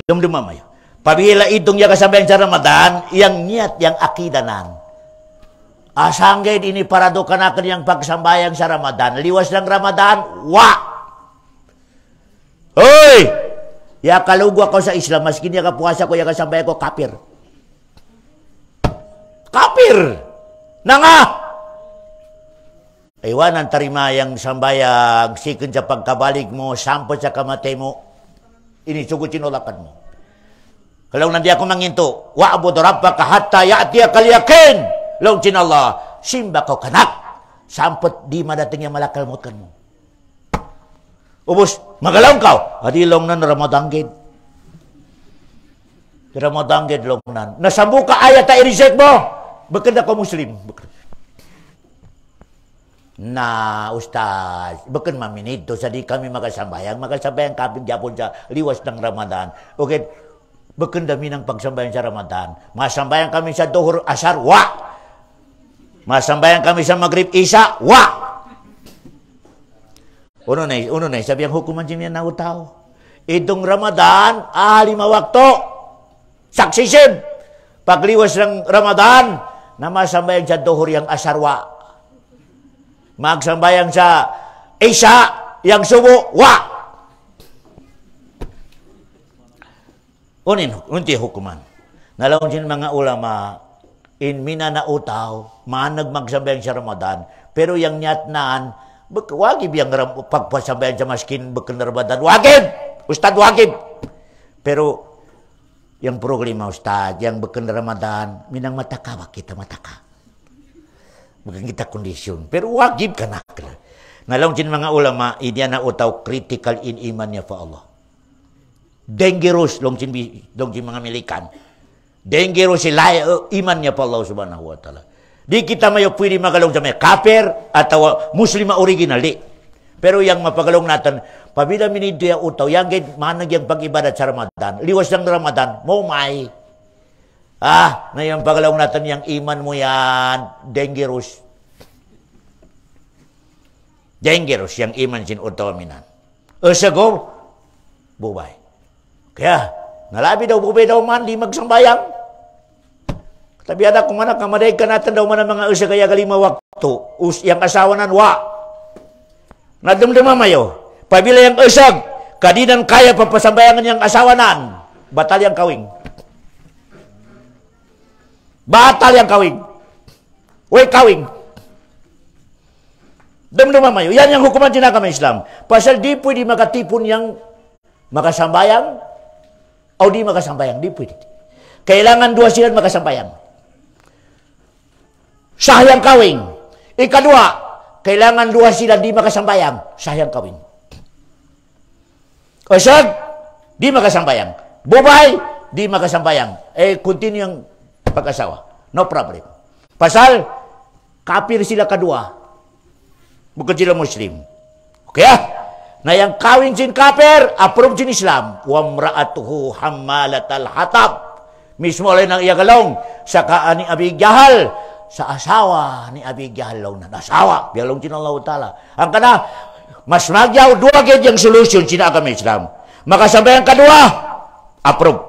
Dum-dum mayo. Pabila itong yang kasambayang sa Ramadan, yang niat, yang akidanan. Asanggit ini parado kanakan yang pagsambayang sa Ramadan, liwas ng Ramadan, Hoy! Ya kalugwa ko sa Islam, maskin ya kapuasa ko, ya kasambayang ko, kafir. Kafir! Nanga! Iwanan tarima yang sambayang sikun sa pagkabalik mo, sampot sa kamatay mo, inisugod sinulakan mo. Kalau nanti ako manginto, wa'abud rabbaka hatta ya'tiyakal yakin. Laung chin Allah, simba ko kanak, sampot di madating yang malakalmutkan mo. Ubus, magalaw ka, adi long nan Ramadanggid. Ramadanggid long nan. Nasambu ka ayat ta irisek mo, bakit ako Muslim? Na Ustaz, bukan maminito sa di kami magasambayang kapit Japon sa liwas ng Ramadan. Okay, bukan dami ng pagsambayang sa Ramadan. Masambayang kami sa Duhur Asar, Masambayang kami sa Maghrib Isya, Uno na, sabi ang hukuman siya na utaw. Itong Ramadan, 5 waktu. Saksisin. Pagliwas ng Ramadan, na masambayang sa Duhur yang Asar, magsambayang sa Isya yang subo, unti hukuman. Nalawang sin mga ulama, in minana utaw, manag magsambayang sa Ramadan, pero yang niyatnaan, wagib yang pagpasambayang sa maskin, bukan Ramadan, wagib! Ustad, wagib! Pero, yang problema, Ustad, yang bukan Ramadan, minang mataka, kita mataka. Bukan kita kondisyon. Pero wajib ka na. Nalawang sin mga ulama, inya na utaw critical in imannya fa Allah. Dangerous long sin mga milikan. Dangerous sila imannya fa Allah subhanahu wa ta'ala. Di kita mayo pwede magalong sa may kafir atau muslima original, di. Pero yang mapagalong natin, pabila minido yung utaw, yang manag yung pag-ibadat sa Ramadan, liwas ng Ramadan, may. Na yung pagalawang natin, yung iman mo yan, dangerous. Dangerous, yung iman sin utaminan. Sago, bubay. Kaya, nalabi daw, bubay daw man, di magsambayang. Tabi ada kung manak, kamaday ka natin daw man ang mga usa kaya kalima waktu. Yung asawanan, Nadumduma mayo. Pabila yung usag, kadinan kaya papasambayangan yung asawanan, batal yung kawing. Batal yang kawing. Kawing. Dumduma mayo. Yan yung hukuman tinakam Islam. Pasal di pwede makatipon yang makasambayang o di makasambayang. Di pwede. Kailangan dua sila makasambayang. Sahayang kawing. Ikadua, kailangan dua sila di makasambayang. Sahayang kawing. Usag, di makasambayang. Bubay, di makasambayang. Continue yung pag-asawa. No problem. Pasal, kapir sila kadua. Bukan sila Muslim. Okay ah? Na yang kawin sin kafir, approve sin Islam. Wa mra'atuhu hammalatal hatab. Mismo alay ng iyagalong sa kaani Abi Jahal, sa asawa ni Abi Jahal na asawa. Bialong sin Allah Ta'ala. Ang kana, mas nagyaw dua gid yang solution sin agama Islam. Makasambayan kadua, approve.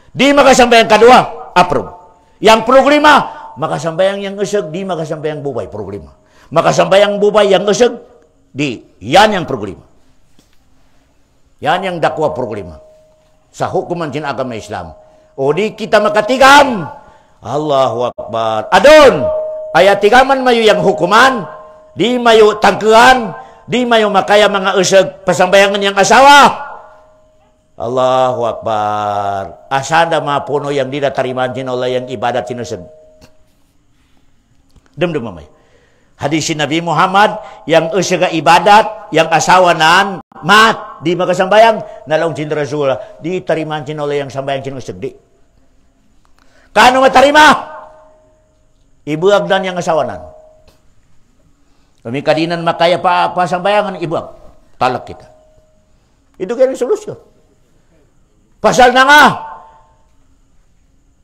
Di makasambayan kadua, approve. Yang problema, makasambayang yang usag, di makasambayang bubay, problema. Makasambayang bubay yang usag, di. Yan yang problema. Yan yang dakwa problema. Sa hukuman sin agama Islam. O di kita makatigam. Allahu Akbar. Adon, ayat tigaman mayo yang hukuman, di mayo tangkean, di mayo makaya mga usag pasambayangan yang asawa. Allahu Akbar. Asada mapuno yang didatariman sin Allah yang ibadat sinusag. Dem mamay. Hadis Nabi Muhammad yang usaga ibadat, yang asawanan, mat, di makasambayang, nalaong sin Rasul, di tariman sin Allah yang sambayang sin usag di. Kano matarima? Ibuag dan yang asawanan. Kami kadinan makaya pasambayangan, ibuag. Talak kita. Itu kaya solusyon. Pasal na nga,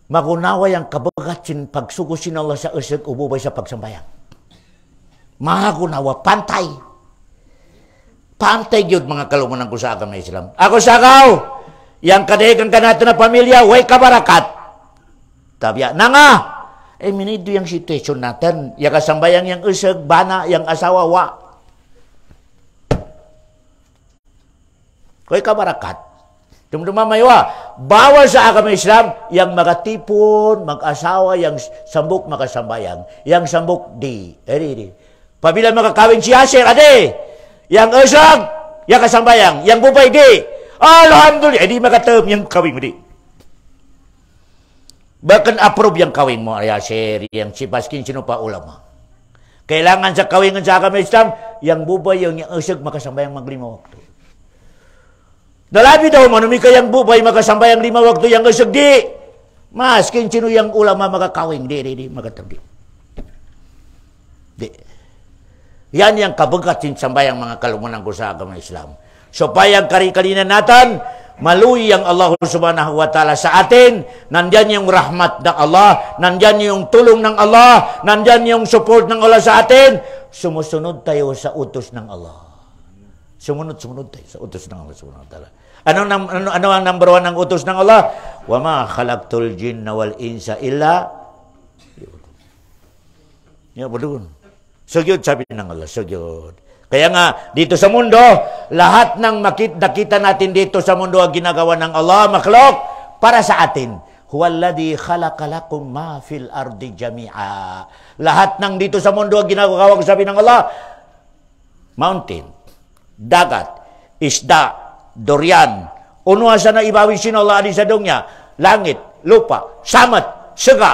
magunawa yang kabagat sin pagsugusin Allah sa usag ububay sa pagsambayang. Magunawa, pantay. Pantay yun mga kalumunan ko sa agama Islam. Ako sa akaw, yang kadahigan ka natin na pamilya, way kabarakat. Tabiya, na nga, minido yung situation natin. Yung kasambayang yung usag, bana, yung asawa, wa. Way kabarakat. Tumdumamaywa, bawal sa agama Islam, yang magatipon, mag-asawa, yang sambok makasambayang, yang sambok di. Eri. Pabila makakawin si Yasir, ade. Yang usag, yang kasambayang, yang bubay, di. Alhamdulillah, di makatem yang kawin mo, di. Bahkan approve yang kawin mo, Yasir, yang si Paskin, sino pa ulama. Kailangan sa kawin sa agama Islam, yang bubay, yang usag, makasambayang maglima waktu. Dalabi daw, manumi ka yang bubay, makasambayang 5 waktu, yang usag, di. Maskin, sino yang ulama makakawin, di, makatem, di. Di. Yan yang kabagat sin sambayang mga kalumunan ko sa agama Islam. Supaya kari-kalinan natin, maluwi ang Allah Subhanahu wa Ta'ala sa atin, nandyan yung rahmat ng Allah, nandyan yung tulong ng Allah, nandyan yung support ng Allah sa atin, sumusunod tayo sa utos ng Allah. Sumunod tayo sa utos ng Allah Subhanahu wa Ta'ala. Ano ang number 1 ng utos ng Allah? Wa ma khalaqtul jinna wal insa illa. Ya, betul. Sugyod, sabi ng Allah, sugyod. Kaya nga, dito sa mundo, lahat ng nakita natin dito sa mundo ang ginagawa ng Allah, makhluk, para sa atin. Huwalladhi khalaqalakum ma fil ardi jami'a. Lahat ng dito sa mundo ang ginagawa, sabi ng Allah, mountain, dagat, isda, durian, unuasa na ibawi sin Allah adi sa dungya, langit, lupa, samat, sega,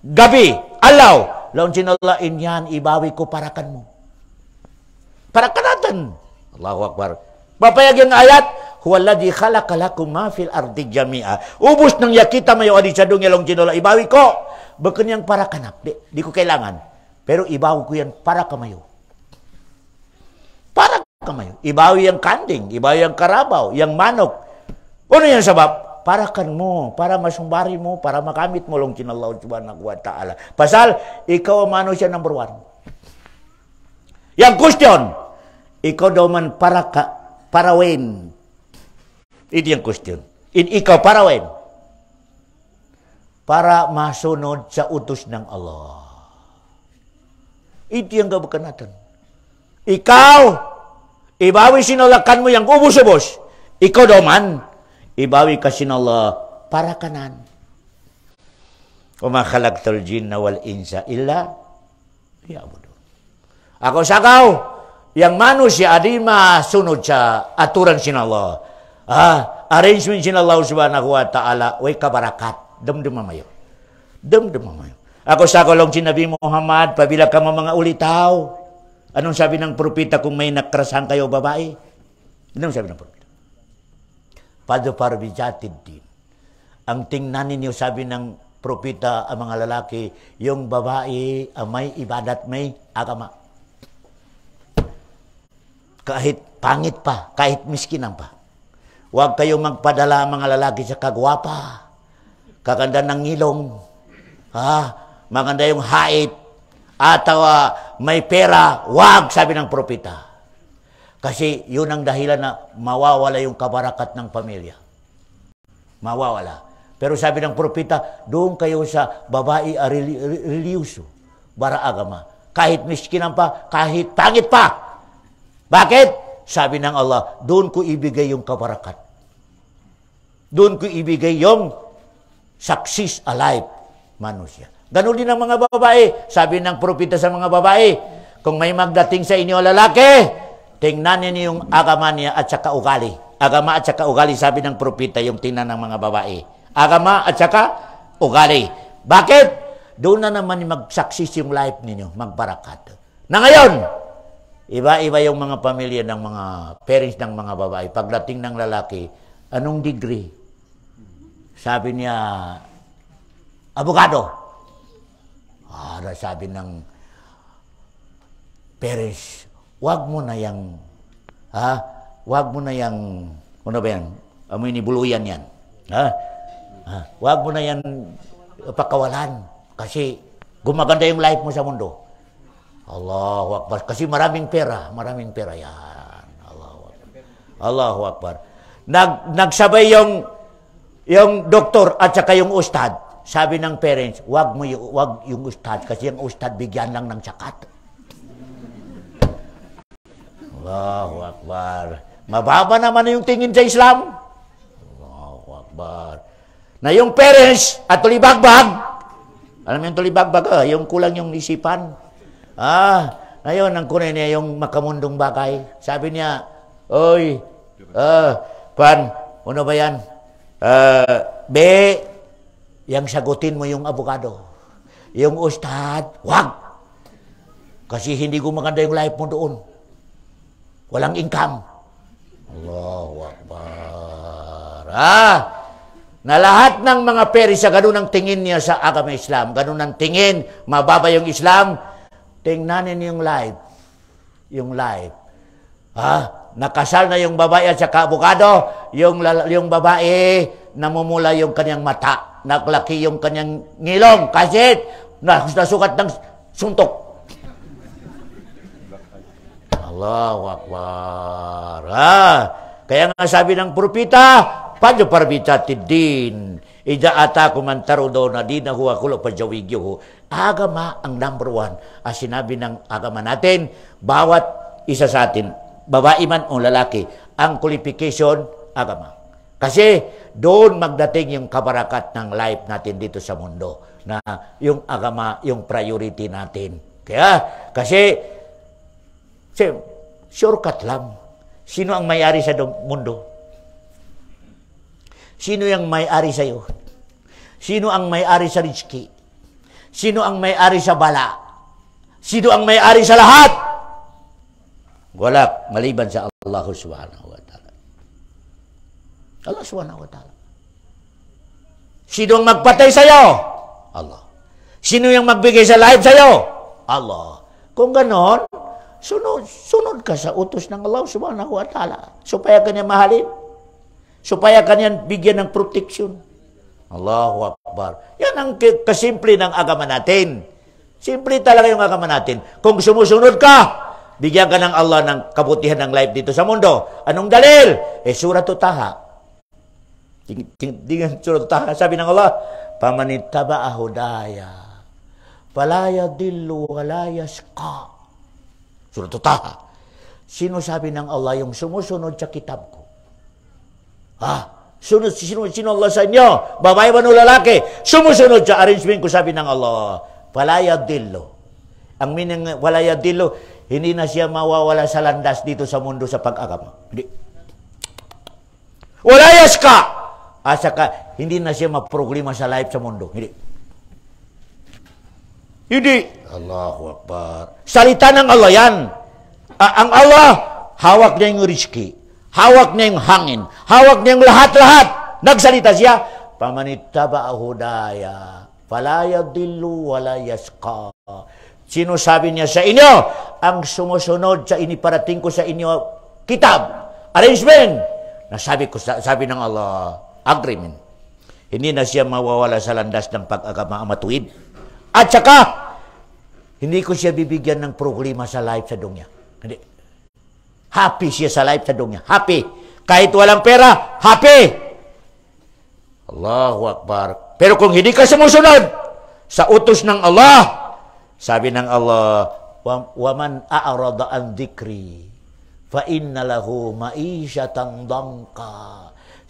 gabi, alaw, laon sin Allah, inyan, ibawi ko parakan mo. Parakan natin. Allahu Akbar. Papayag yung ayat, huwaladhi khalaqalakum ma fil ardi jami'a. Ubus nang yakita mayo adi sa dungya, laon sin Allah, ibawi ko. Bukan yang parakanap. Di ko kailangan. Pero ibawi ko yan para kamayo. Para kamayo. Ibawi yang kanding, ibawi yang karabaw, yang manok. Ano yan sabab? Parakan mo, para masumbari mo, para makamit mo long kinallahu subhanahu wa ta'ala. Pasal, ikaw ang manusia number 1. Yang question, ikaw daw man parawin. Ito yung question. Ikaw parawin. Para masunod sa utos ng Allah. Ito yung gabakan natin. Ikaw, ibawi sinulakan mo yung ubos-ubos. Ikaw daw man, ibawi ka sin Allah para kanan. Wa ma khalaqtul jinna wal insa illa liya'budun. Ako sakaw, yang manusia adi masunod sa aturan sin Allah. Arrangement sin Allah subhanahu wa ta'ala, way kabarakat. Damdama mayo. Damdama mayo. Ako sa kolong si Nabi Muhammad, pabila ka mga ulitaw. Anong sabi ng propeta kung may nakrasan kayo babae? Anong sabi ng propeta? Padupar bijatid din. Ang tingnan ninyo, sabi ng propeta, ang mga lalaki, yung babae, may ibadat, may agama. Kahit pangit pa, kahit miskinan pa. Huwag kayong magpadala mga lalaki sa kagwapa. Kaganda ng ngilong. Maganda yung hait. Ataw may pera. Huwag, sabi ng propeta. Kasi yun ang dahilan na mawawala yung kabarakat ng pamilya. Mawawala. Pero sabi ng propeta, doon kayo sa babae reliyoso. Bara agama. Kahit miskinan pa, kahit pangit pa. Bakit? Sabi ng Allah, doon ko ibigay yung kabarakat. Doon ko ibigay yung success alive manusia. Ganun din ang mga babae. Sabi ng propeta sa mga babae, kung may magdating sa inyo lalaki, tingnan niyo yung agama niya at saka ugali. Agama at saka ugali, sabi ng propeta, yung tingnan ng mga babae. Agama at saka ugali. Bakit? Doon na naman mag-success yung life ninyo, magbarakat. Na ngayon, iba-iba yung mga pamilya ng mga parents ng mga babae. Pagdating ng lalaki, anong degree? Sabi niya, abogado. Sabi ng parents, wag mo na yang, wag mo na yang, ano ba yan? Amoy ni buluyan yan. Wag mo na yan pakawalan. Kasi gumaganda yung life mo sa mundo. Allahu Akbar. Kasi maraming pera yan. Allahu Akbar. Nagsabay yung doktor at saka yung ustad. Sabi ng parents, wag yung ustad kasi yung ustad bigyan lang ng sakat. Allahu Akbar. Mababa naman yung tingin sa Islam. Allahu Akbar. Na yung parents at tulibagbag. Alam mo yung tulibagbag? Yung kulang yung isipan. Ngayon, ang kunay niya yung makamundong bagay. Sabi niya, oy, ano ba yan? Yang sagutin mo yung abogado. Yung ustad, wag. Kasi hindi gumaganda yung life mo doon. Walang income. Allahu Akbar. Na lahat ng mga perisa, ganun ang tingin niya sa agama Islam. Ganun ang tingin, mababa yung Islam. Tingnan niyo yung life. Yung life. Nakasal na yung babae at saka abogado. Yung babae, namumula yung kanyang mata. Naglaki yung kanyang ngilong. Kasi nasukat ng suntok. Allahu Akbar. Kaya nga sabi ng propeta, Padyo parbichatid din. Ija ata kumantaro daw na di na huwa kulo pajawigyo. Agama ang number one. Sinabi ng agama natin, bawat isa sa atin, babae man o lalaki, ang qualification, agama. Kasi doon magdating yung kabarakat ng life natin dito sa mundo. Na yung agama, yung priority natin. Kasi shortcut lang. Sino ang may-ari sa mundo? Sino ang may-ari sa iyo? Sino ang may-ari sa rizki? Sino ang may-ari sa bala? Sino ang may-ari sa lahat? Wala, maliban sa Allah subhanahu wa ta'ala. Allah subhanahu wa ta'ala. Sino ang magpatay sa iyo? Allah. Sino yung magbigay sa life sa iyo? Allah. Kung ganon, sunod ka sa utos ng Allah subhanahu wa ta'ala. Supaya kanya mahalin. Supaya kanyan bigyan ng protection. Allahu Akbar. Yan ang kasimple ng agama natin. Simple talaga yung agama natin. Kung sumusunod ka, bigyan ka ng Allah ng kabutihan ng life dito sa mundo. Anong dalil? Surah Taha. Tingnan Surah Taha. Sabi ng Allah, Pamanittaba'a hudaya, fala yadillu wa la yashqa. Surah Taha. Sino sabi ng Allah yung sumusunod sa kitab ko? Sino Allah sa inyo? Babae man o lalaki? Sumusunod sa arrangement ko, sabi ng Allah. Palayadillo. Ang meaning palayadillo, hindi na siya mawawala sa landas dito sa mundo sa pag-agama. Hindi. Wala yaska. Asa ka, hindi na siya maproblema sa life sa mundo. Hindi. Hindi. Allahu Akbar. Salita ng Allah yan. Ang Allah, hawak niya yung rizki. Hawak niya yung hangin. Hawak niya yung lahat-lahat. Nagsalita siya. Pamanittaba hudaya. Fala yadillu wala yaska. Sino sabi niya sa inyo? Ang sumusunod sa iniparating ko sa inyo, kitab, arrangement. Sabi ng Allah, agreement. Hindi na siya mawawala sa landas ng pag-agama matuwid. At saka, hindi ko siya bibigyan ng problema sa life sa dunya. Hindi. Happy siya sa life sa dunya. Happy. Kahit walang pera, happy. Allahu Akbar. Pero kung hindi ka sumusunod sa utos ng Allah, sabi ng Allah, وَمَنْ أَعْرَضَ عَنْ ذِكْرِي فَإِنَّ لَهُ مَعِيشَةً ضَنْكًا.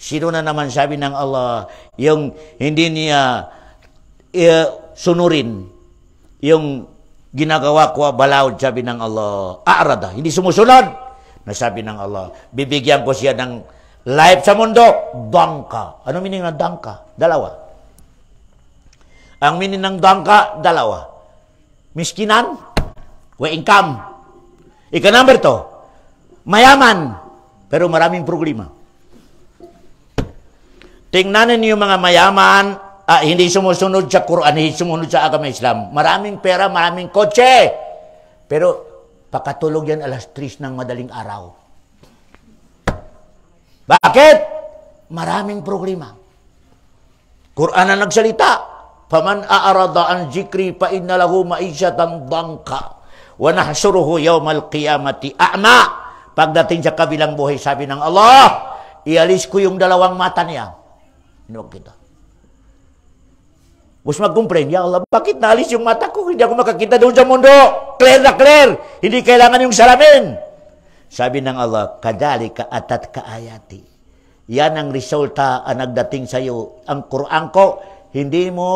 Sino na naman, sabi ng Allah, yung hindi niya sunurin yung ginagawa ko balawd, sabi ng Allah, a'rada, hindi sumusunod, na sabi ng Allah, bibigyan ko siya ng life sa mundo, dangka. Ano meaning ng dangka? Dalawa. Ang meaning ng dangka, dalawa. Miskinan, wa income. Number 2, mayaman, pero maraming problema. Tingnan niyo yung mga mayaman, hindi sumusunod sa Quran, hindi sumusunod sa agama Islam. Maraming pera, maraming kotse. Pero pakatulog yan alas 3 ng madaling araw. Bakit? Maraming problema. Quran na nagsalita. Faman a'rada an zikri fa inna lahu ma'isyatan danka wa nahsuruhu yawmal qiyamati a'ma. Pagdating sa kabilang buhay, sabi ng Allah, ialis ko yung dalawang mata niya. Inuwag kita. Bus mag-complain, ya Allah, bakit naalis yung mata ko? Hindi ako makakita doon sa mundo. Clear na clear. Hindi kailangan yung salamin. Sabi ng Allah, kadalika atat kaayati. Yan ang resulta ang nagdating sa iyo. Ang Quran ko, hindi mo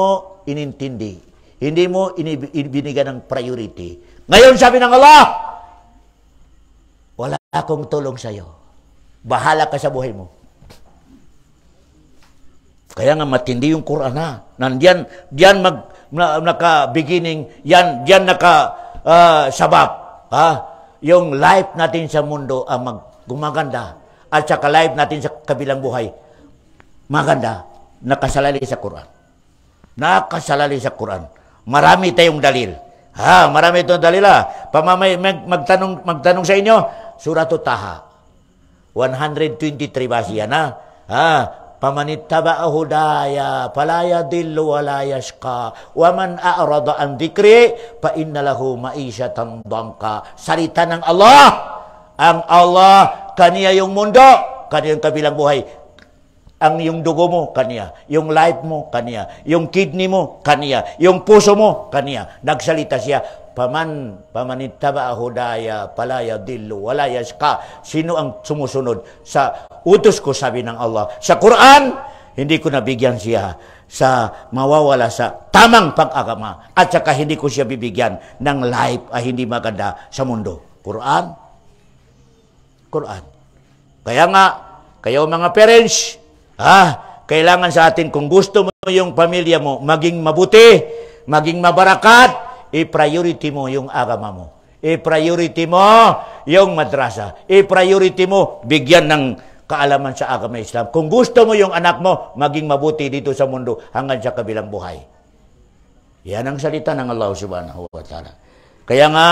inintindi. Hindi mo binigyan ng priority. Ngayon, sabi ng Allah, wala akong tulong sa iyo. Bahala ka sa buhay mo. Kaya nga matindi yung Quran ha. Diyan naka-beginning, diyan naka-sabab. Yung life natin sa mundo ang gumaganda. At saka life natin sa kabilang buhay, maganda. Nakasalalay sa Quran. Nakasalalay sa Quran. Marami tayong dalil. Marami tayong dalil magtanong sa inyo, Surah Taha. 123 basi yan Pamanittaba hudaya fala yadillu wala yashqa wa man a'rada an dhikri fa inna lahu ma'isyatan danka. Salita ng Allah. Ang Allah, kaniya yung mundo, kaniya yung kabilang buhay. Ang yung dugo mo, kaniya. Yung life mo, kaniya. Yung kidney mo, kaniya. Yung puso mo, kaniya. Nagsalita siya, pamanittaba hudaya fala yadillu wala yashqa. Sino ang sumusunod sa utos ko, sabi ng Allah. Sa Quran, hindi ko nabigyan siya sa mawawala sa tamang pag-agama. At saka hindi ko siya bibigyan ng life hindi maganda sa mundo. Quran. Kaya nga, kayo mga parents, kailangan sa atin, kung gusto mo yung pamilya mo maging mabuti, maging mabarakat, i-priority mo yung agama mo. I-priority mo yung madrasa. I-priority mo bigyan ng kaalaman sa agama Islam. Kung gusto mo yung anak mo maging mabuti dito sa mundo hanggang sa kabilang buhay. Yan ang salita ng Allah subhanahu wa ta'ala. Kaya nga,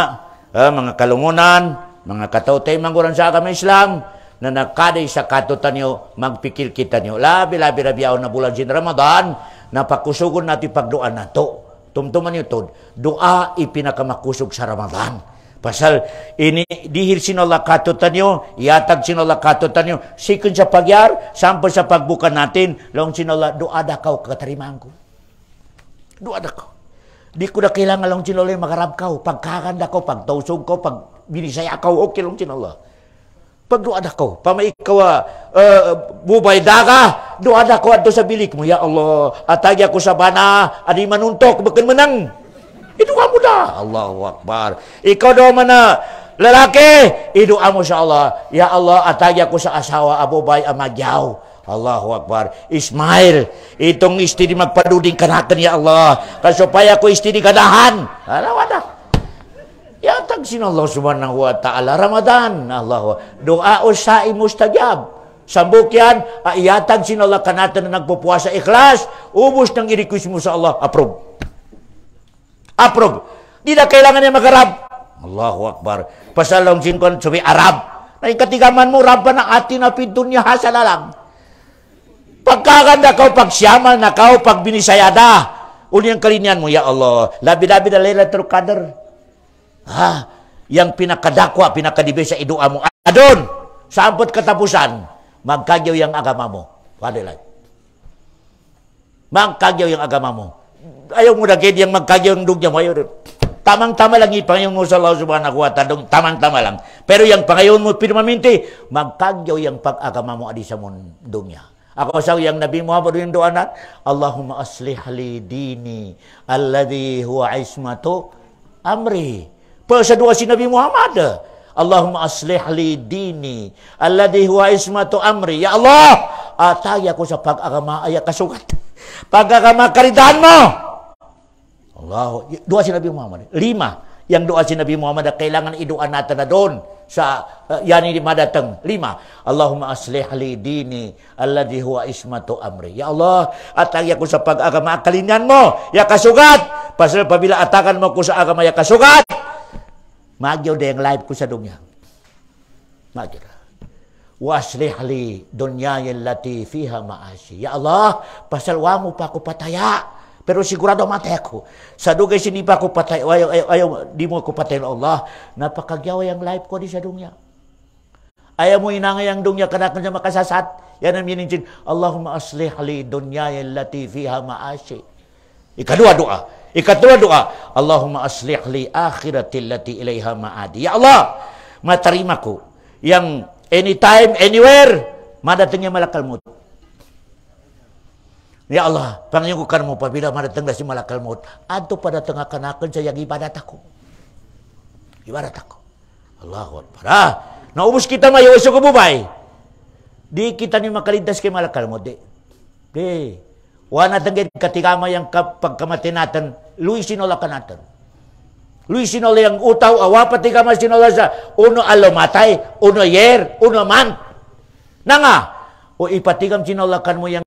mga kalungunan, mga katautay mangguran sa agama Islam, na nakaday sa katutan nyo, magpikil kita nyo. Labi-labi na bulan sin Ramadan, napakusugon natin pagduan na to. Tumtuman nyo to, doa ipinakamakusog sa Ramadan. Pasal, dihil sinala katutan nyo, iatag sinala katutan nyo, sikon sa pagyar, sample sa pagbukan natin, long sinala, doa da kaw katarimaan ko. Doa da kaw. Di ko na kailangan long sinala yung makarab kaw, pagkakanda ko, pagtausog ko, pag binisaya kaw, okay long sinala. Pagdoa ko, pamay ikaw bubay daga, doa ko adto sa bilik mo, ya Allah, atagi ako sa bana, adi manuntok, bakan menang. Itu kamu dah. Allahu Akbar. Ikaw daw man na Lalaki, idua mo sa Allah. Ya Allah, atagya ko sa asawa, abubay, amagyaw. Allahu Akbar. Ismail, itong istri magpaduding kanakan, ya Allah. Kasupaya ko istri kadahan. Alawadak. Yatag sin Allah subhanahu wa ta'ala. Ramadan. Allah. Doa usai mustajab. Sambukyan, iyatag sin Allah kanatan na nagpupuasa ikhlas. Ubus ng i-request mo sa Allah. Approve. Approve. Di na kailangan niya mag-Arab. Allahu Akbar. Pasalong sinkon sabi Arab. Na yung katigaman mo, Rab pa na atin na pintunya hasala lang. Pagkaganda kau, pagsyamal na kau, pag binisayada. Uli ang kalinyan mo, ya Allah. Labi-labi na Lailatul Qadr. Ha? Yang pinakadakwa, pinakadibe sa idua mo. Adon, sa ampot katapusan, magkagyaw yung agama mo. Wadilag. Magkagyaw yung agama mo. Ayaw mo na kaya yung magkagyaw yung dugya mo. Ayaw. Tamang-tama lang ipangayon mo sa Allah subhanahu wa ta'ala. Tamang-tama lang. Pero yung pangayon mo pirmaminti, magkagyaw yung pag-agama mo adi sa mundong niya. Ako sa yang Nabi Muhammad yung doa na, Allahumma aslih li dini alladhi huwa ismatu amri. Pero sa doa si Nabi Muhammad, Allahumma aslih li dini alladhi huwa ismatu amri. Ya Allah, ataya ko sa pag-agama ay kasugat. Pag-agama karidahan mo. Allah, doa si Nabi Muhammad. 5. Yang doa si Nabi Muhammad na kailangan idoa natin na doon sa yan ini madatang. 5. Allahumma aslih li dini alladhi huwa ismatu amri. Ya Allah, ataya ko sa pag-agama kalinyan mo. Ya kasugat. Pasal pabila atakan mo ko sa agama ya kasugat. Magyaw na yung live ko sa dunya. Magyaw. Wa aslih li dunya yallati fiha ma'asi. Ya Allah, pasal wa mo pa ko pataya. Pero sigurado matay ako. Sa dugay sini pa ko patay. Ayaw, di mo ko patay na Allah. Napakagyawa yung life ko di sa dunya. Ayaw mo inangay ang dunya kanakan sa makasasat. Yan ang mininsin. Allahumma aslih li dunya yallati fiha ma'asi. Ikadua doa. Ikatulad doa. Allahumma aslih li akhirati allati ilaiha ma'adi. Ya Allah, matarima ko. Yang anytime, anywhere, madating yung malakal mo. Ya Allah, pangyukukan mo pabila madatang na si malakal maut. Adto pada tengah kanakan sa yang ibadat ako. Ibadat ako. Allahu Akbar. Naubos kita mayo sa kububay. Di kita ni makalintas kay malakal maut. Di. Wana tanggit katigama yang pagkamati natin, Luis sinola ka natin. Luis sinola yang utaw, awa patigama sinola sa uno alomatay, uno yer, uno man. Nanga, o ipatigam sinolakan mo yang